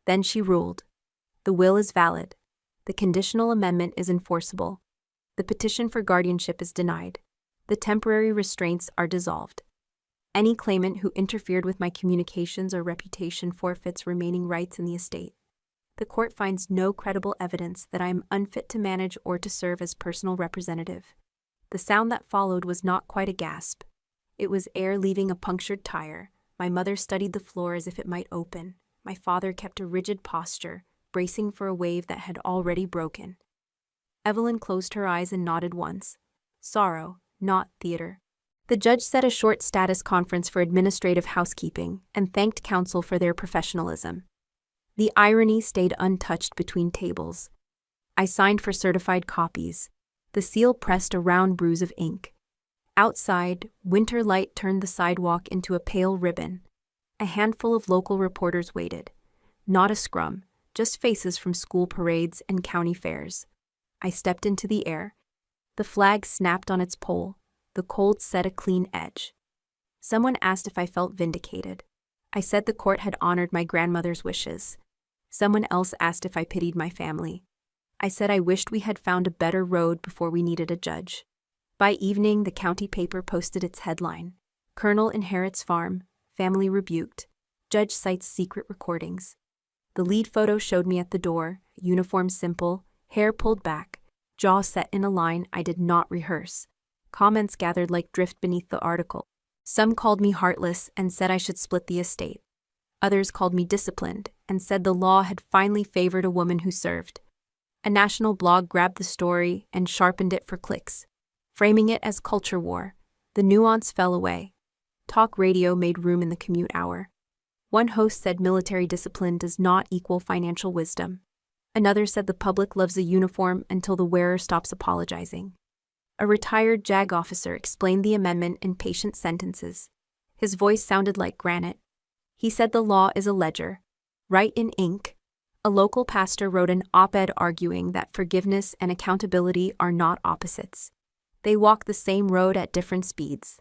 Then she ruled. The will is valid. The conditional amendment is enforceable. The petition for guardianship is denied. The temporary restraints are dissolved. Any claimant who interfered with my communications or reputation forfeits remaining rights in the estate. The court finds no credible evidence that I am unfit to manage or to serve as personal representative. The sound that followed was not quite a gasp. It was air leaving a punctured tire. My mother studied the floor as if it might open. My father kept a rigid posture, bracing for a wave that had already broken. Evelyn closed her eyes and nodded once. Sorrow, not theater. The judge set a short status conference for administrative housekeeping and thanked counsel for their professionalism. The irony stayed untouched between tables. I signed for certified copies. The seal pressed a round bruise of ink. Outside, winter light turned the sidewalk into a pale ribbon. A handful of local reporters waited. Not a scrum, just faces from school parades and county fairs. I stepped into the air. The flag snapped on its pole. The cold set a clean edge. Someone asked if I felt vindicated. I said the court had honored my grandmother's wishes. Someone else asked if I pitied my family. I said I wished we had found a better road before we needed a judge. By evening, the county paper posted its headline. Colonel inherits farm, family rebuked. Judge cites secret recordings. The lead photo showed me at the door, uniform simple, hair pulled back, jaw set in a line I did not rehearse. Comments gathered like drift beneath the article. Some called me heartless and said I should split the estate. Others called me disciplined and said the law had finally favored a woman who served. A national blog grabbed the story and sharpened it for clicks. Framing it as culture war, the nuance fell away. Talk radio made room in the commute hour. One host said military discipline does not equal financial wisdom. Another said the public loves a uniform until the wearer stops apologizing. A retired JAG officer explained the amendment in patient sentences. His voice sounded like granite. He said the law is a ledger. Write in ink. A local pastor wrote an op-ed arguing that forgiveness and accountability are not opposites. They walk the same road at different speeds.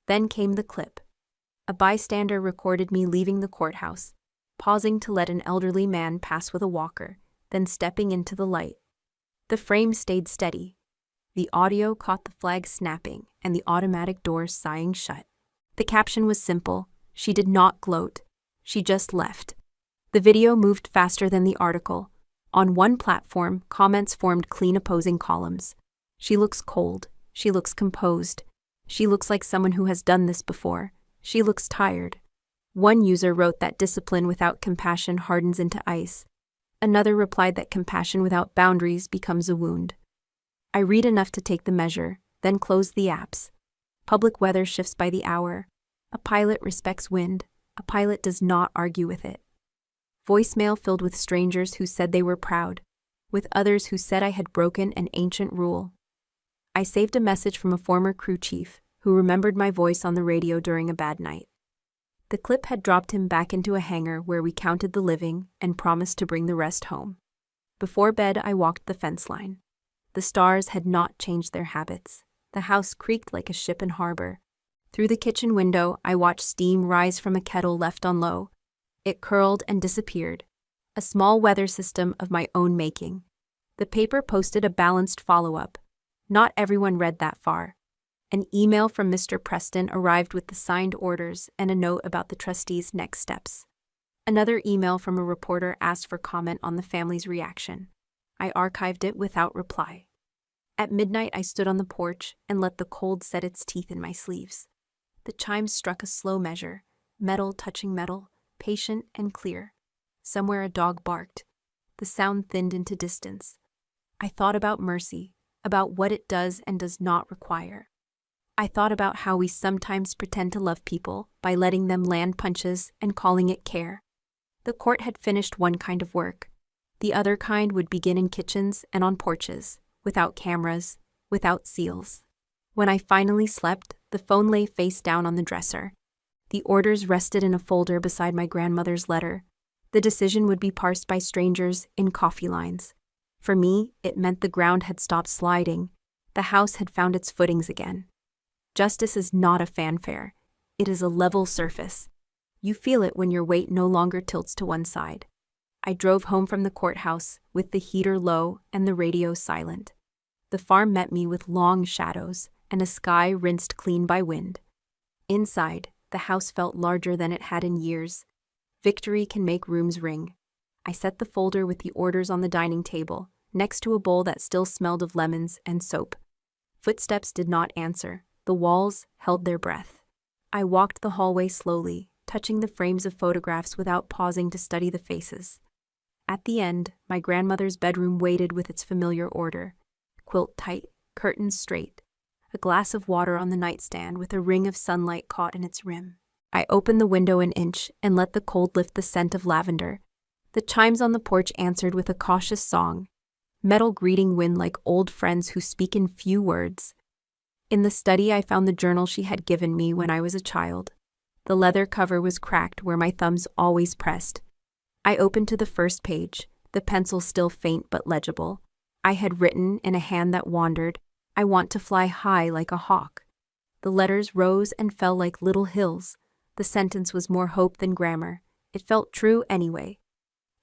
Then came the clip. A bystander recorded me leaving the courthouse, pausing to let an elderly man pass with a walker, then stepping into the light. The frame stayed steady. The audio caught the flag snapping and the automatic doors sighing shut. The caption was simple. She did not gloat. She just left. The video moved faster than the article. On one platform, comments formed clean opposing columns. She looks cold. She looks composed. She looks like someone who has done this before. She looks tired. One user wrote that discipline without compassion hardens into ice. Another replied that compassion without boundaries becomes a wound. I read enough to take the measure, then close the apps. Public weather shifts by the hour. A pilot respects wind. A pilot does not argue with it. Voicemail filled with strangers who said they were proud, with others who said I had broken an ancient rule. I saved a message from a former crew chief who remembered my voice on the radio during a bad night. The clip had dropped him back into a hangar where we counted the living and promised to bring the rest home. Before bed, I walked the fence line. The stars had not changed their habits. The house creaked like a ship in harbor. Through the kitchen window, I watched steam rise from a kettle left on low. It curled and disappeared. A small weather system of my own making. The paper posted a balanced follow-up. Not everyone read that far. An email from Mr. Preston arrived with the signed orders and a note about the trustees' next steps. Another email from a reporter asked for comment on the family's reaction. I archived it without reply. At midnight, I stood on the porch and let the cold set its teeth in my sleeves. The chimes struck a slow measure, metal touching metal, patient and clear. Somewhere a dog barked. The sound thinned into distance. I thought about mercy, about what it does and does not require. I thought about how we sometimes pretend to love people by letting them land punches and calling it care. The court had finished one kind of work. The other kind would begin in kitchens and on porches, without cameras, without seals. When I finally slept, the phone lay face down on the dresser. The orders rested in a folder beside my grandmother's letter. The decision would be parsed by strangers in coffee lines. For me, it meant the ground had stopped sliding. The house had found its footings again. Justice is not a fanfare. It is a level surface. You feel it when your weight no longer tilts to one side. I drove home from the courthouse with the heater low and the radio silent. The farm met me with long shadows and a sky rinsed clean by wind. Inside, the house felt larger than it had in years. Victory can make rooms ring. I set the folder with the orders on the dining table, next to a bowl that still smelled of lemons and soap. Footsteps did not answer. The walls held their breath. I walked the hallway slowly, touching the frames of photographs without pausing to study the faces. At the end, my grandmother's bedroom waited with its familiar order. Quilt tight, curtains straight. A glass of water on the nightstand with a ring of sunlight caught in its rim. I opened the window an inch and let the cold lift the scent of lavender. The chimes on the porch answered with a cautious song. Metal greeting wind like old friends who speak in few words. In the study, I found the journal she had given me when I was a child. The leather cover was cracked where my thumbs always pressed. I opened to the first page, the pencil still faint but legible. I had written in a hand that wandered, I want to fly high like a hawk. The letters rose and fell like little hills. The sentence was more hope than grammar. It felt true anyway.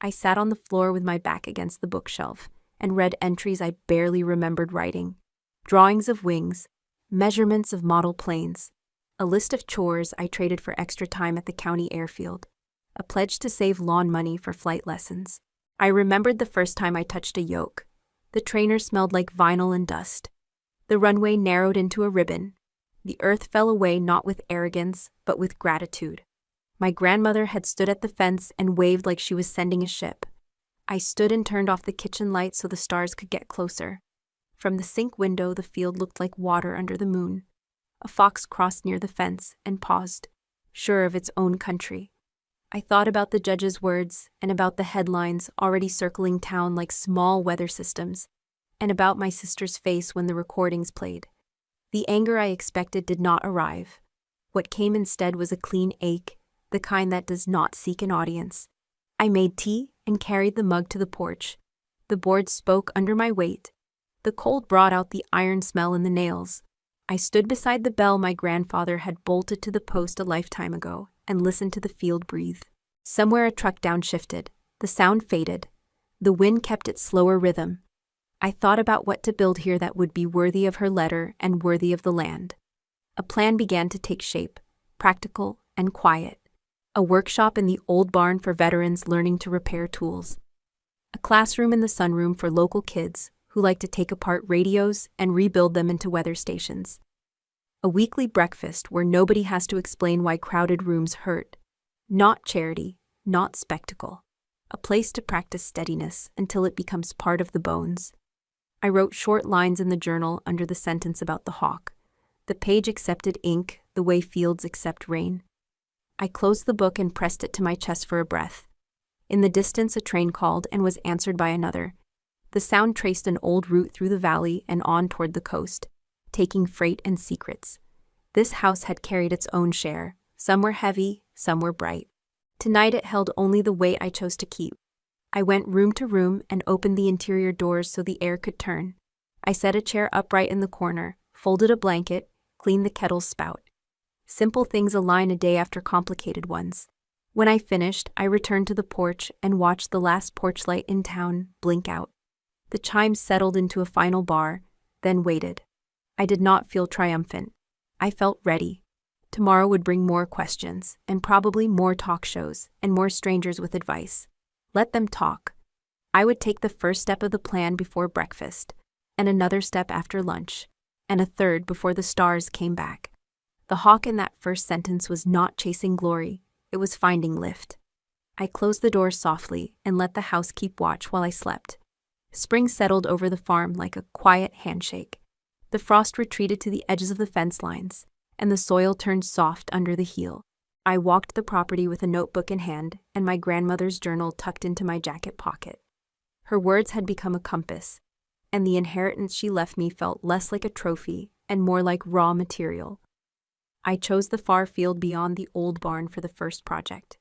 I sat on the floor with my back against the bookshelf and read entries I barely remembered writing. Drawings of wings, measurements of model planes, a list of chores I traded for extra time at the county airfield, a pledge to save lawn money for flight lessons. I remembered the first time I touched a yoke. The trainer smelled like vinyl and dust. The runway narrowed into a ribbon. The earth fell away not with arrogance, but with gratitude. My grandmother had stood at the fence and waved like she was sending a ship. I stood and turned off the kitchen light so the stars could get closer. From the sink window, the field looked like water under the moon. A fox crossed near the fence and paused, sure of its own country. I thought about the judge's words and about the headlines already circling town like small weather systems, and about my sister's face when the recordings played. The anger I expected did not arrive. What came instead was a clean ache, the kind that does not seek an audience. I made tea and carried the mug to the porch. The board spoke under my weight. The cold brought out the iron smell in the nails. I stood beside the bell my grandfather had bolted to the post a lifetime ago and listened to the field breathe. Somewhere a truck downshifted. The sound faded. The wind kept its slower rhythm. I thought about what to build here that would be worthy of her letter and worthy of the land. A plan began to take shape, practical and quiet. A workshop in the old barn for veterans learning to repair tools. A classroom in the sunroom for local kids who like to take apart radios and rebuild them into weather stations. A weekly breakfast where nobody has to explain why crowded rooms hurt. Not charity, not spectacle. A place to practice steadiness until it becomes part of the bones. I wrote short lines in the journal under the sentence about the hawk. The page accepted ink the way fields accept rain. I closed the book and pressed it to my chest for a breath. In the distance, a train called and was answered by another. The sound traced an old route through the valley and on toward the coast, taking freight and secrets. This house had carried its own share. Some were heavy, some were bright. Tonight it held only the weight I chose to keep. I went room to room and opened the interior doors so the air could turn. I set a chair upright in the corner, folded a blanket, cleaned the kettle's spout. Simple things align a day after complicated ones. When I finished, I returned to the porch and watched the last porch light in town blink out. The chimes settled into a final bar, then waited. I did not feel triumphant. I felt ready. Tomorrow would bring more questions, and probably more talk shows, and more strangers with advice. Let them talk. I would take the first step of the plan before breakfast, and another step after lunch, and a third before the stars came back. The hawk in that first sentence was not chasing glory, it was finding lift. I closed the door softly and let the house keep watch while I slept. Spring settled over the farm like a quiet handshake. The frost retreated to the edges of the fence lines, and the soil turned soft under the heel. I walked the property with a notebook in hand and my grandmother's journal tucked into my jacket pocket. Her words had become a compass, and the inheritance she left me felt less like a trophy and more like raw material. I chose the far field beyond the old barn for the first project.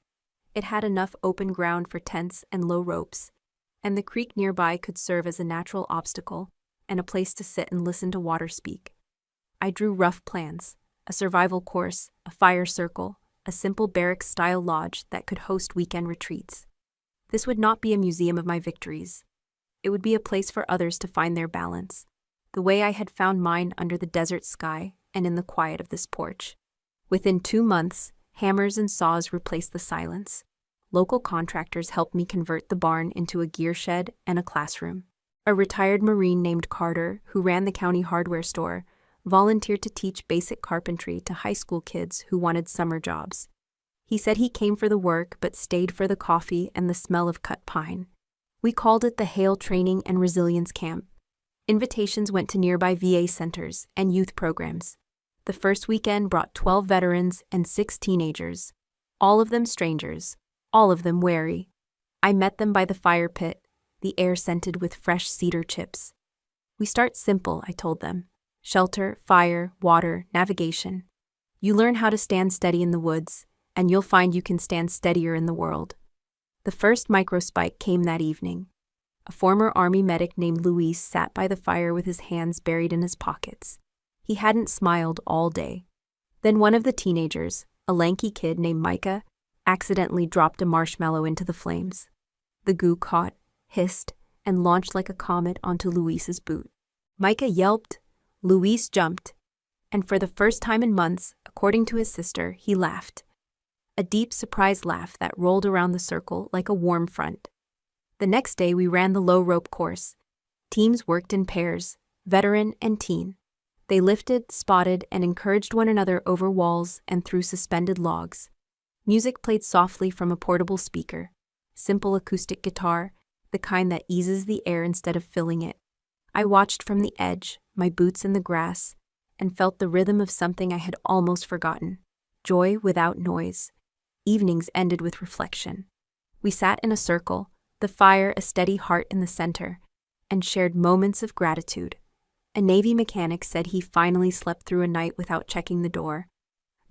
It had enough open ground for tents and low ropes, and the creek nearby could serve as a natural obstacle and a place to sit and listen to water speak. I drew rough plans, a survival course, a fire circle, a simple barracks-style lodge that could host weekend retreats. This would not be a museum of my victories. It would be a place for others to find their balance, the way I had found mine under the desert sky and in the quiet of this porch. Within 2 months, hammers and saws replaced the silence. Local contractors helped me convert the barn into a gear shed and a classroom. A retired Marine named Carter, who ran the county hardware store, volunteered to teach basic carpentry to high school kids who wanted summer jobs. He said he came for the work but stayed for the coffee and the smell of cut pine. We called it the Hale Training and Resilience Camp. Invitations went to nearby VA centers and youth programs. The first weekend brought 12 veterans and 6 teenagers, all of them strangers, all of them wary. I met them by the fire pit, the air scented with fresh cedar chips. We start simple, I told them. Shelter, fire, water, navigation. You learn how to stand steady in the woods, and you'll find you can stand steadier in the world. The first microspike came that evening. A former Army medic named Luis sat by the fire with his hands buried in his pockets. He hadn't smiled all day. Then one of the teenagers, a lanky kid named Micah, accidentally dropped a marshmallow into the flames. The goo caught, hissed, and launched like a comet onto Luis's boot. Micah yelped, Luis jumped, and for the first time in months, according to his sister, he laughed. A deep, surprised laugh that rolled around the circle like a warm front. The next day we ran the low rope course. Teams worked in pairs, veteran and teen. They lifted, spotted, and encouraged one another over walls and through suspended logs. Music played softly from a portable speaker, simple acoustic guitar, the kind that eases the air instead of filling it. I watched from the edge, my boots in the grass, and felt the rhythm of something I had almost forgotten. Joy without noise. Evenings ended with reflection. We sat in a circle, the fire a steady heart in the center, and shared moments of gratitude. A Navy mechanic said he finally slept through a night without checking the door.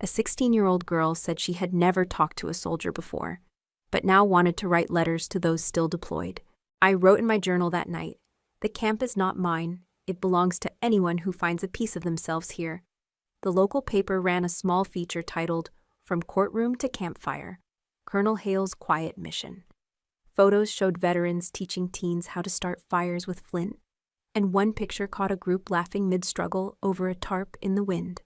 A 16-year-old girl said she had never talked to a soldier before, but now wanted to write letters to those still deployed. I wrote in my journal that night, "The camp is not mine, it belongs to anyone who finds a piece of themselves here." The local paper ran a small feature titled, "From Courtroom to Campfire, Colonel Hale's Quiet Mission." Photos showed veterans teaching teens how to start fires with flint, and one picture caught a group laughing mid-struggle over a tarp in the wind.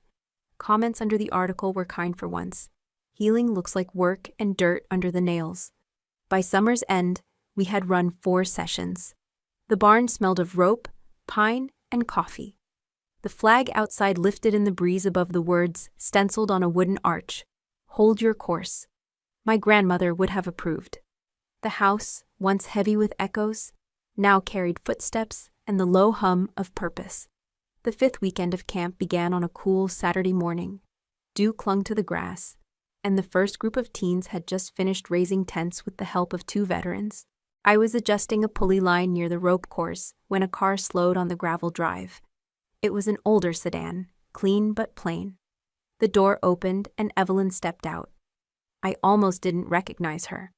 Comments under the article were kind for once. "Healing looks like work and dirt under the nails." By summer's end, we had run 4 sessions. The barn smelled of rope, pine, and coffee. The flag outside lifted in the breeze above the words, stenciled on a wooden arch, "Hold your course." My grandmother would have approved. The house, once heavy with echoes, now carried footsteps and the low hum of purpose. The 5th weekend of camp began on a cool Saturday morning. Dew clung to the grass, and the first group of teens had just finished raising tents with the help of 2 veterans. I was adjusting a pulley line near the rope course when a car slowed on the gravel drive. It was an older sedan, clean but plain. The door opened and Evelyn stepped out. I almost didn't recognize her.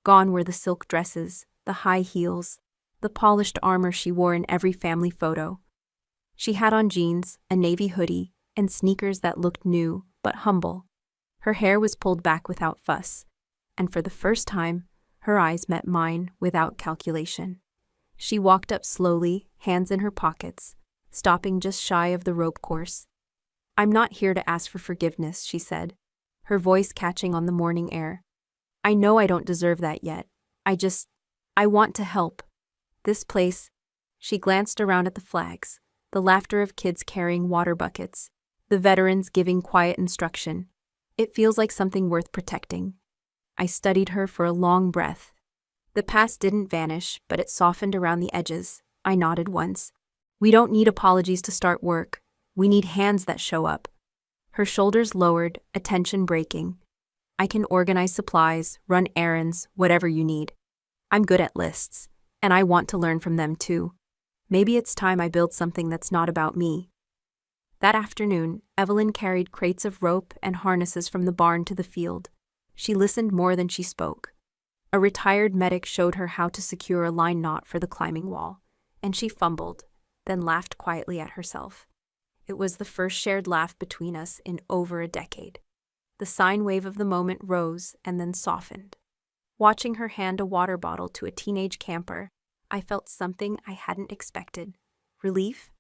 Gone were the silk dresses, the high heels, the polished armor she wore in every family photo. She had on jeans, a navy hoodie, and sneakers that looked new but humble. Her hair was pulled back without fuss, and for the first time, her eyes met mine without calculation. She walked up slowly, hands in her pockets, stopping just shy of the rope course. "I'm not here to ask for forgiveness," she said, her voice catching on the morning air. "I know I don't deserve that yet. I want to help. This place," she glanced around at the flags, the laughter of kids carrying water buckets, the veterans giving quiet instruction. "It feels like something worth protecting." I studied her for a long breath. The past didn't vanish, but it softened around the edges. I nodded once. "We don't need apologies to start work. We need hands that show up." Her shoulders lowered, attention breaking. "I can organize supplies, run errands, whatever you need. I'm good at lists, and I want to learn from them too. Maybe it's time I build something that's not about me." That afternoon, Evelyn carried crates of rope and harnesses from the barn to the field. She listened more than she spoke. A retired medic showed her how to secure a line knot for the climbing wall, and she fumbled, then laughed quietly at herself. It was the first shared laugh between us in over a decade. The sine wave of the moment rose and then softened. Watching her hand a water bottle to a teenage camper, I felt something I hadn't expected. Relief?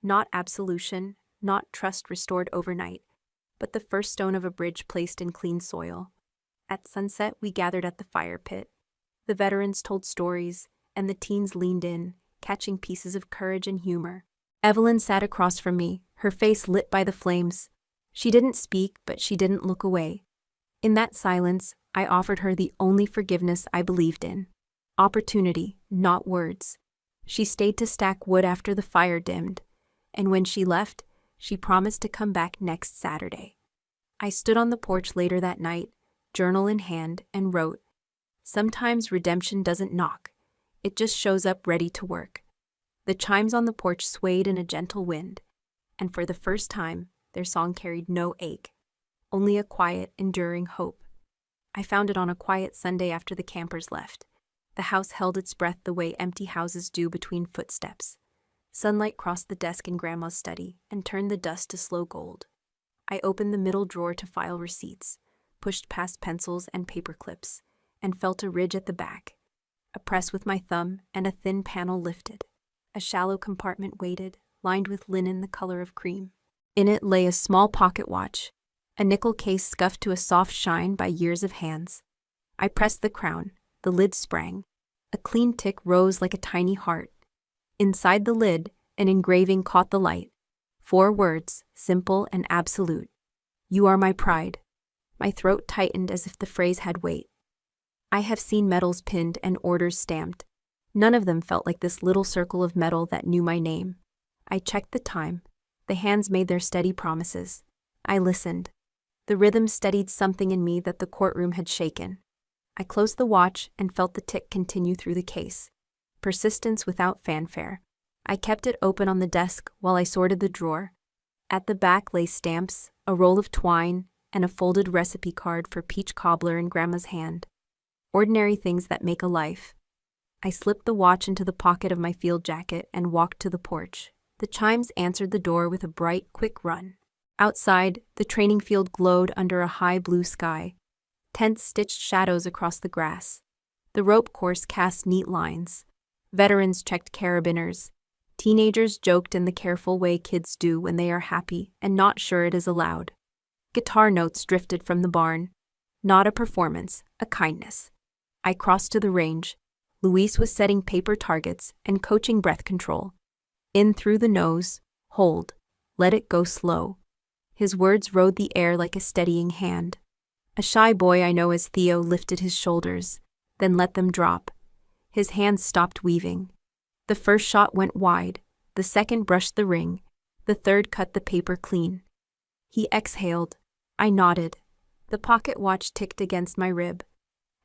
Not absolution, not trust restored overnight, but the first stone of a bridge placed in clean soil. At sunset, we gathered at the fire pit. The veterans told stories, and the teens leaned in, catching pieces of courage and humor. Evelyn sat across from me, her face lit by the flames. She didn't speak, but she didn't look away. In that silence, I offered her the only forgiveness I believed in. Opportunity, not words. She stayed to stack wood after the fire dimmed, and when she left, she promised to come back next Saturday. I stood on the porch later that night, journal in hand, and wrote, "Sometimes redemption doesn't knock. It just shows up ready to work." The chimes on the porch swayed in a gentle wind, and for the first time, their song carried no ache, only a quiet, enduring hope. I found it on a quiet Sunday after the campers left. The house held its breath the way empty houses do between footsteps. Sunlight crossed the desk in Grandma's study and turned the dust to slow gold. I opened the middle drawer to file receipts, pushed past pencils and paper clips, and felt a ridge at the back. A press with my thumb and a thin panel lifted. A shallow compartment waited, lined with linen the color of cream. In it lay a small pocket watch, a nickel case scuffed to a soft shine by years of hands. I pressed the crown. The lid sprang. A clean tick rose like a tiny heart. Inside the lid, an engraving caught the light. 4 words, simple and absolute. "You are my pride." My throat tightened as if the phrase had weight. I have seen medals pinned and orders stamped. None of them felt like this little circle of metal that knew my name. I checked the time. The hands made their steady promises. I listened. The rhythm steadied something in me that the courtroom had shaken. I closed the watch and felt the tick continue through the case. Persistence without fanfare. I kept it open on the desk while I sorted the drawer. At the back lay stamps, a roll of twine, and a folded recipe card for peach cobbler in Grandma's hand. Ordinary things that make a life. I slipped the watch into the pocket of my field jacket and walked to the porch. The chimes answered the door with a bright, quick run. Outside, the training field glowed under a high blue sky. Tents stitched shadows across the grass. The rope course cast neat lines. Veterans checked carabiners. Teenagers joked in the careful way kids do when they are happy and not sure it is allowed. Guitar notes drifted from the barn. Not a performance, a kindness. I crossed to the range. Luis was setting paper targets and coaching breath control. In through the nose, hold, let it go slow. His words rode the air like a steadying hand. A shy boy I know as Theo lifted his shoulders, then let them drop. His hands stopped weaving. The first shot went wide, the second brushed the ring, the third cut the paper clean. He exhaled. I nodded. The pocket watch ticked against my rib.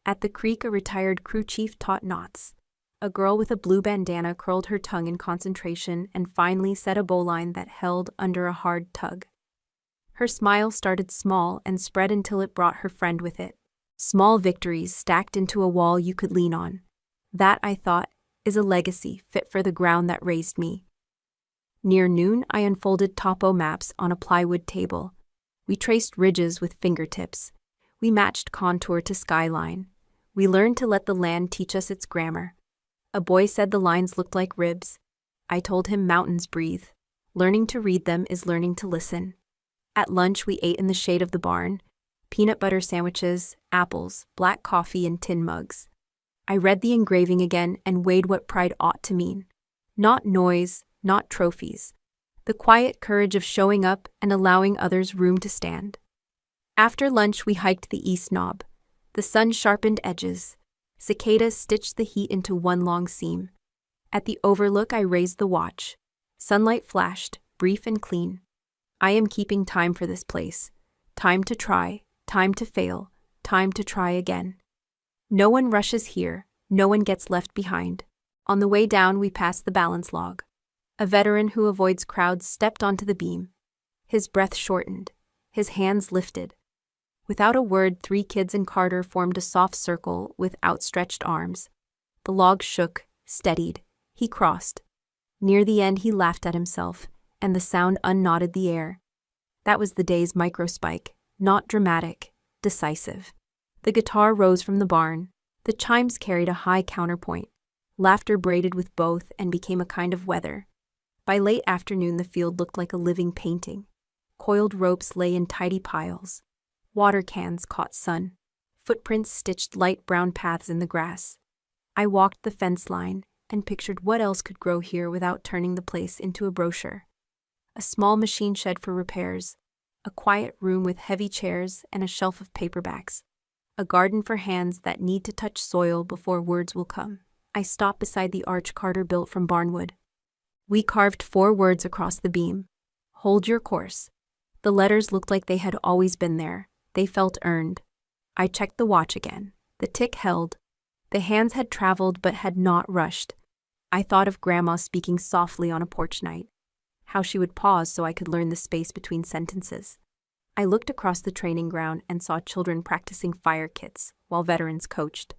At the creek, a retired crew chief taught knots. A girl with a blue bandana curled her tongue in concentration and finally set a bowline that held under a hard tug. Her smile started small and spread until it brought her friend with it. Small victories stacked into a wall you could lean on. That, I thought, is a legacy fit for the ground that raised me. Near noon, I unfolded topo maps on a plywood table. We traced ridges with fingertips. We matched contour to skyline. We learned to let the land teach us its grammar. A boy said the lines looked like ribs. I told him mountains breathe. Learning to read them is learning to listen. At lunch, we ate in the shade of the barn. Peanut butter sandwiches, apples, black coffee, and tin mugs. I read the engraving again and weighed what pride ought to mean. Not noise, not trophies. The quiet courage of showing up and allowing others room to stand. After lunch, we hiked the East Knob. The sun sharpened edges. Cicadas stitched the heat into one long seam. At the overlook, I raised the watch. Sunlight flashed, brief and clean. I am keeping time for this place. Time to try, time to fail, time to try again. No one rushes here, no one gets left behind. On the way down, we passed the balance log. A veteran who avoids crowds stepped onto the beam. His breath shortened. His hands lifted. Without a word, 3 kids and Carter formed a soft circle with outstretched arms. The log shook, steadied. He crossed. Near the end, he laughed at himself, and the sound unknotted the air. That was the day's microspike, not dramatic, decisive. The guitar rose from the barn. The chimes carried a high counterpoint. Laughter braided with both and became a kind of weather. By late afternoon, the field looked like a living painting. Coiled ropes lay in tidy piles. Water cans caught sun. Footprints stitched light brown paths in the grass. I walked the fence line and pictured what else could grow here without turning the place into a brochure. A small machine shed for repairs. A quiet room with heavy chairs and a shelf of paperbacks. A garden for hands that need to touch soil before words will come. I stopped beside the arch Carter built from barnwood. We carved 4 words across the beam. Hold your course. The letters looked like they had always been there. They felt earned. I checked the watch again. The tick held. The hands had traveled but had not rushed. I thought of Grandma speaking softly on a porch night. How she would pause so I could learn the space between sentences. I looked across the training ground and saw children practicing fire kits while veterans coached.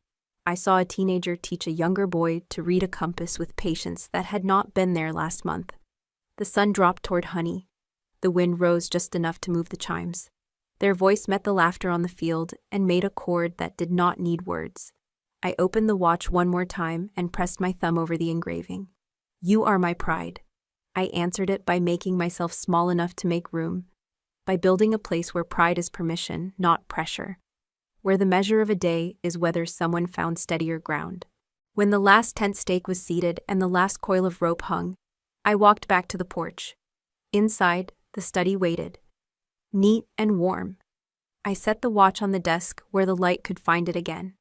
I saw a teenager teach a younger boy to read a compass with patience that had not been there last month. The sun dropped toward honey. The wind rose just enough to move the chimes. Their voice met the laughter on the field and made a chord that did not need words. I opened the watch one more time and pressed my thumb over the engraving. You are my pride. I answered it by making myself small enough to make room, by building a place where pride is permission, not pressure, where the measure of a day is whether someone found steadier ground. When the last tent stake was seated and the last coil of rope hung, I walked back to the porch. Inside, the study waited. Neat and warm. I set the watch on the desk where the light could find it again.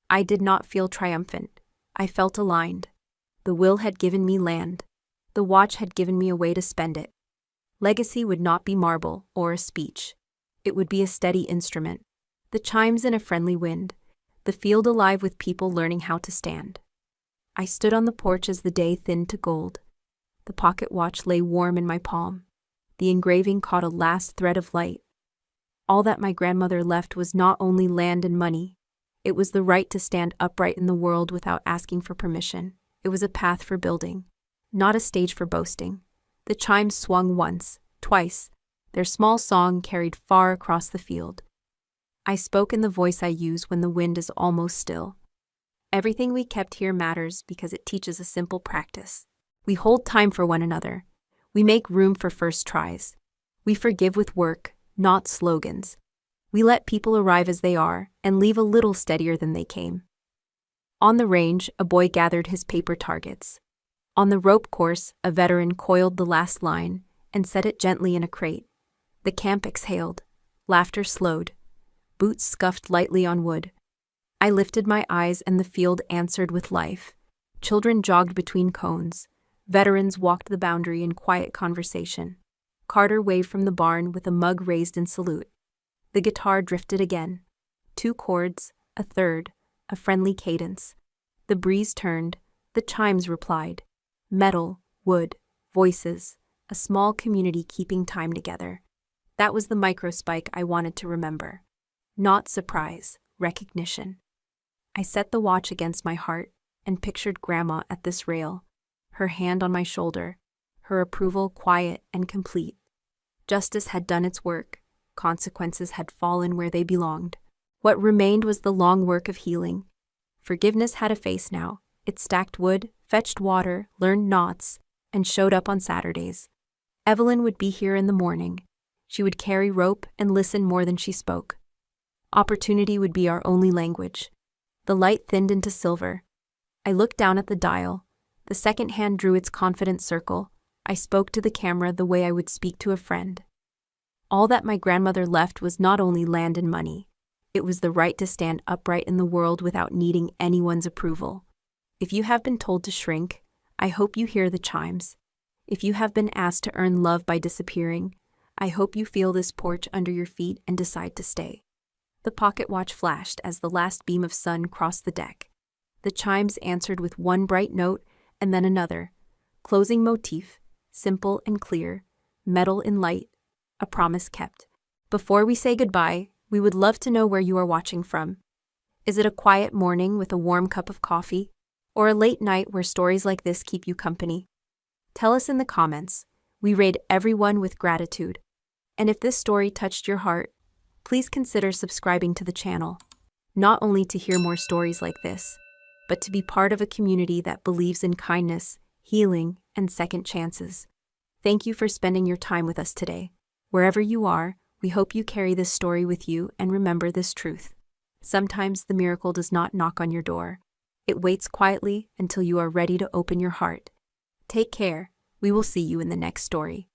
I did not feel triumphant. I felt aligned. The will had given me land. The watch had given me a way to spend it. Legacy would not be marble or a speech. It would be a steady instrument. The chimes in a friendly wind. The field alive with people learning how to stand. I stood on the porch as the day thinned to gold. The pocket watch lay warm in my palm. The engraving caught a last thread of light. All that my grandmother left was not only land and money. It was the right to stand upright in the world without asking for permission. It was a path for building, not a stage for boasting. The chimes swung once, twice. Their small song carried far across the field. I spoke in the voice I use when the wind is almost still. Everything we kept here matters because it teaches a simple practice. We hold time for one another. We make room for first tries. We forgive with work, not slogans. We let people arrive as they are and leave a little steadier than they came. On the range, a boy gathered his paper targets. On the rope course, a veteran coiled the last line and set it gently in a crate. The camp exhaled. Laughter slowed. Boots scuffed lightly on wood. I lifted my eyes and the field answered with life. Children jogged between cones. Veterans walked the boundary in quiet conversation. Carter waved from the barn with a mug raised in salute. The guitar drifted again. 2 chords, a third, a friendly cadence. The breeze turned. The chimes replied. Metal, wood, voices, a small community keeping time together. That was the microspike I wanted to remember. Not surprise, recognition. I set the watch against my heart and pictured Grandma at this rail, her hand on my shoulder, her approval quiet and complete. Justice had done its work. Consequences had fallen where they belonged. What remained was the long work of healing. Forgiveness had a face now. It stacked wood, fetched water, learned knots, and showed up on Saturdays. Evelyn would be here in the morning. She would carry rope and listen more than she spoke. Opportunity would be our only language. The light thinned into silver. I looked down at the dial. The second hand drew its confident circle. I spoke to the camera the way I would speak to a friend. All that my grandmother left was not only land and money. It was the right to stand upright in the world without needing anyone's approval. If you have been told to shrink, I hope you hear the chimes. If you have been asked to earn love by disappearing, I hope you feel this porch under your feet and decide to stay. The pocket watch flashed as the last beam of sun crossed the deck. The chimes answered with one bright note and then another. Closing motif, simple and clear, metal in light, a promise kept. Before we say goodbye, we would love to know where you are watching from. Is it a quiet morning with a warm cup of coffee, or a late night where stories like this keep you company? Tell us in the comments. We rate everyone with gratitude. And if this story touched your heart, please consider subscribing to the channel, not only to hear more stories like this, but to be part of a community that believes in kindness, healing, and second chances. Thank you for spending your time with us today. Wherever you are, we hope you carry this story with you and remember this truth. Sometimes the miracle does not knock on your door. It waits quietly until you are ready to open your heart. Take care. We will see you in the next story.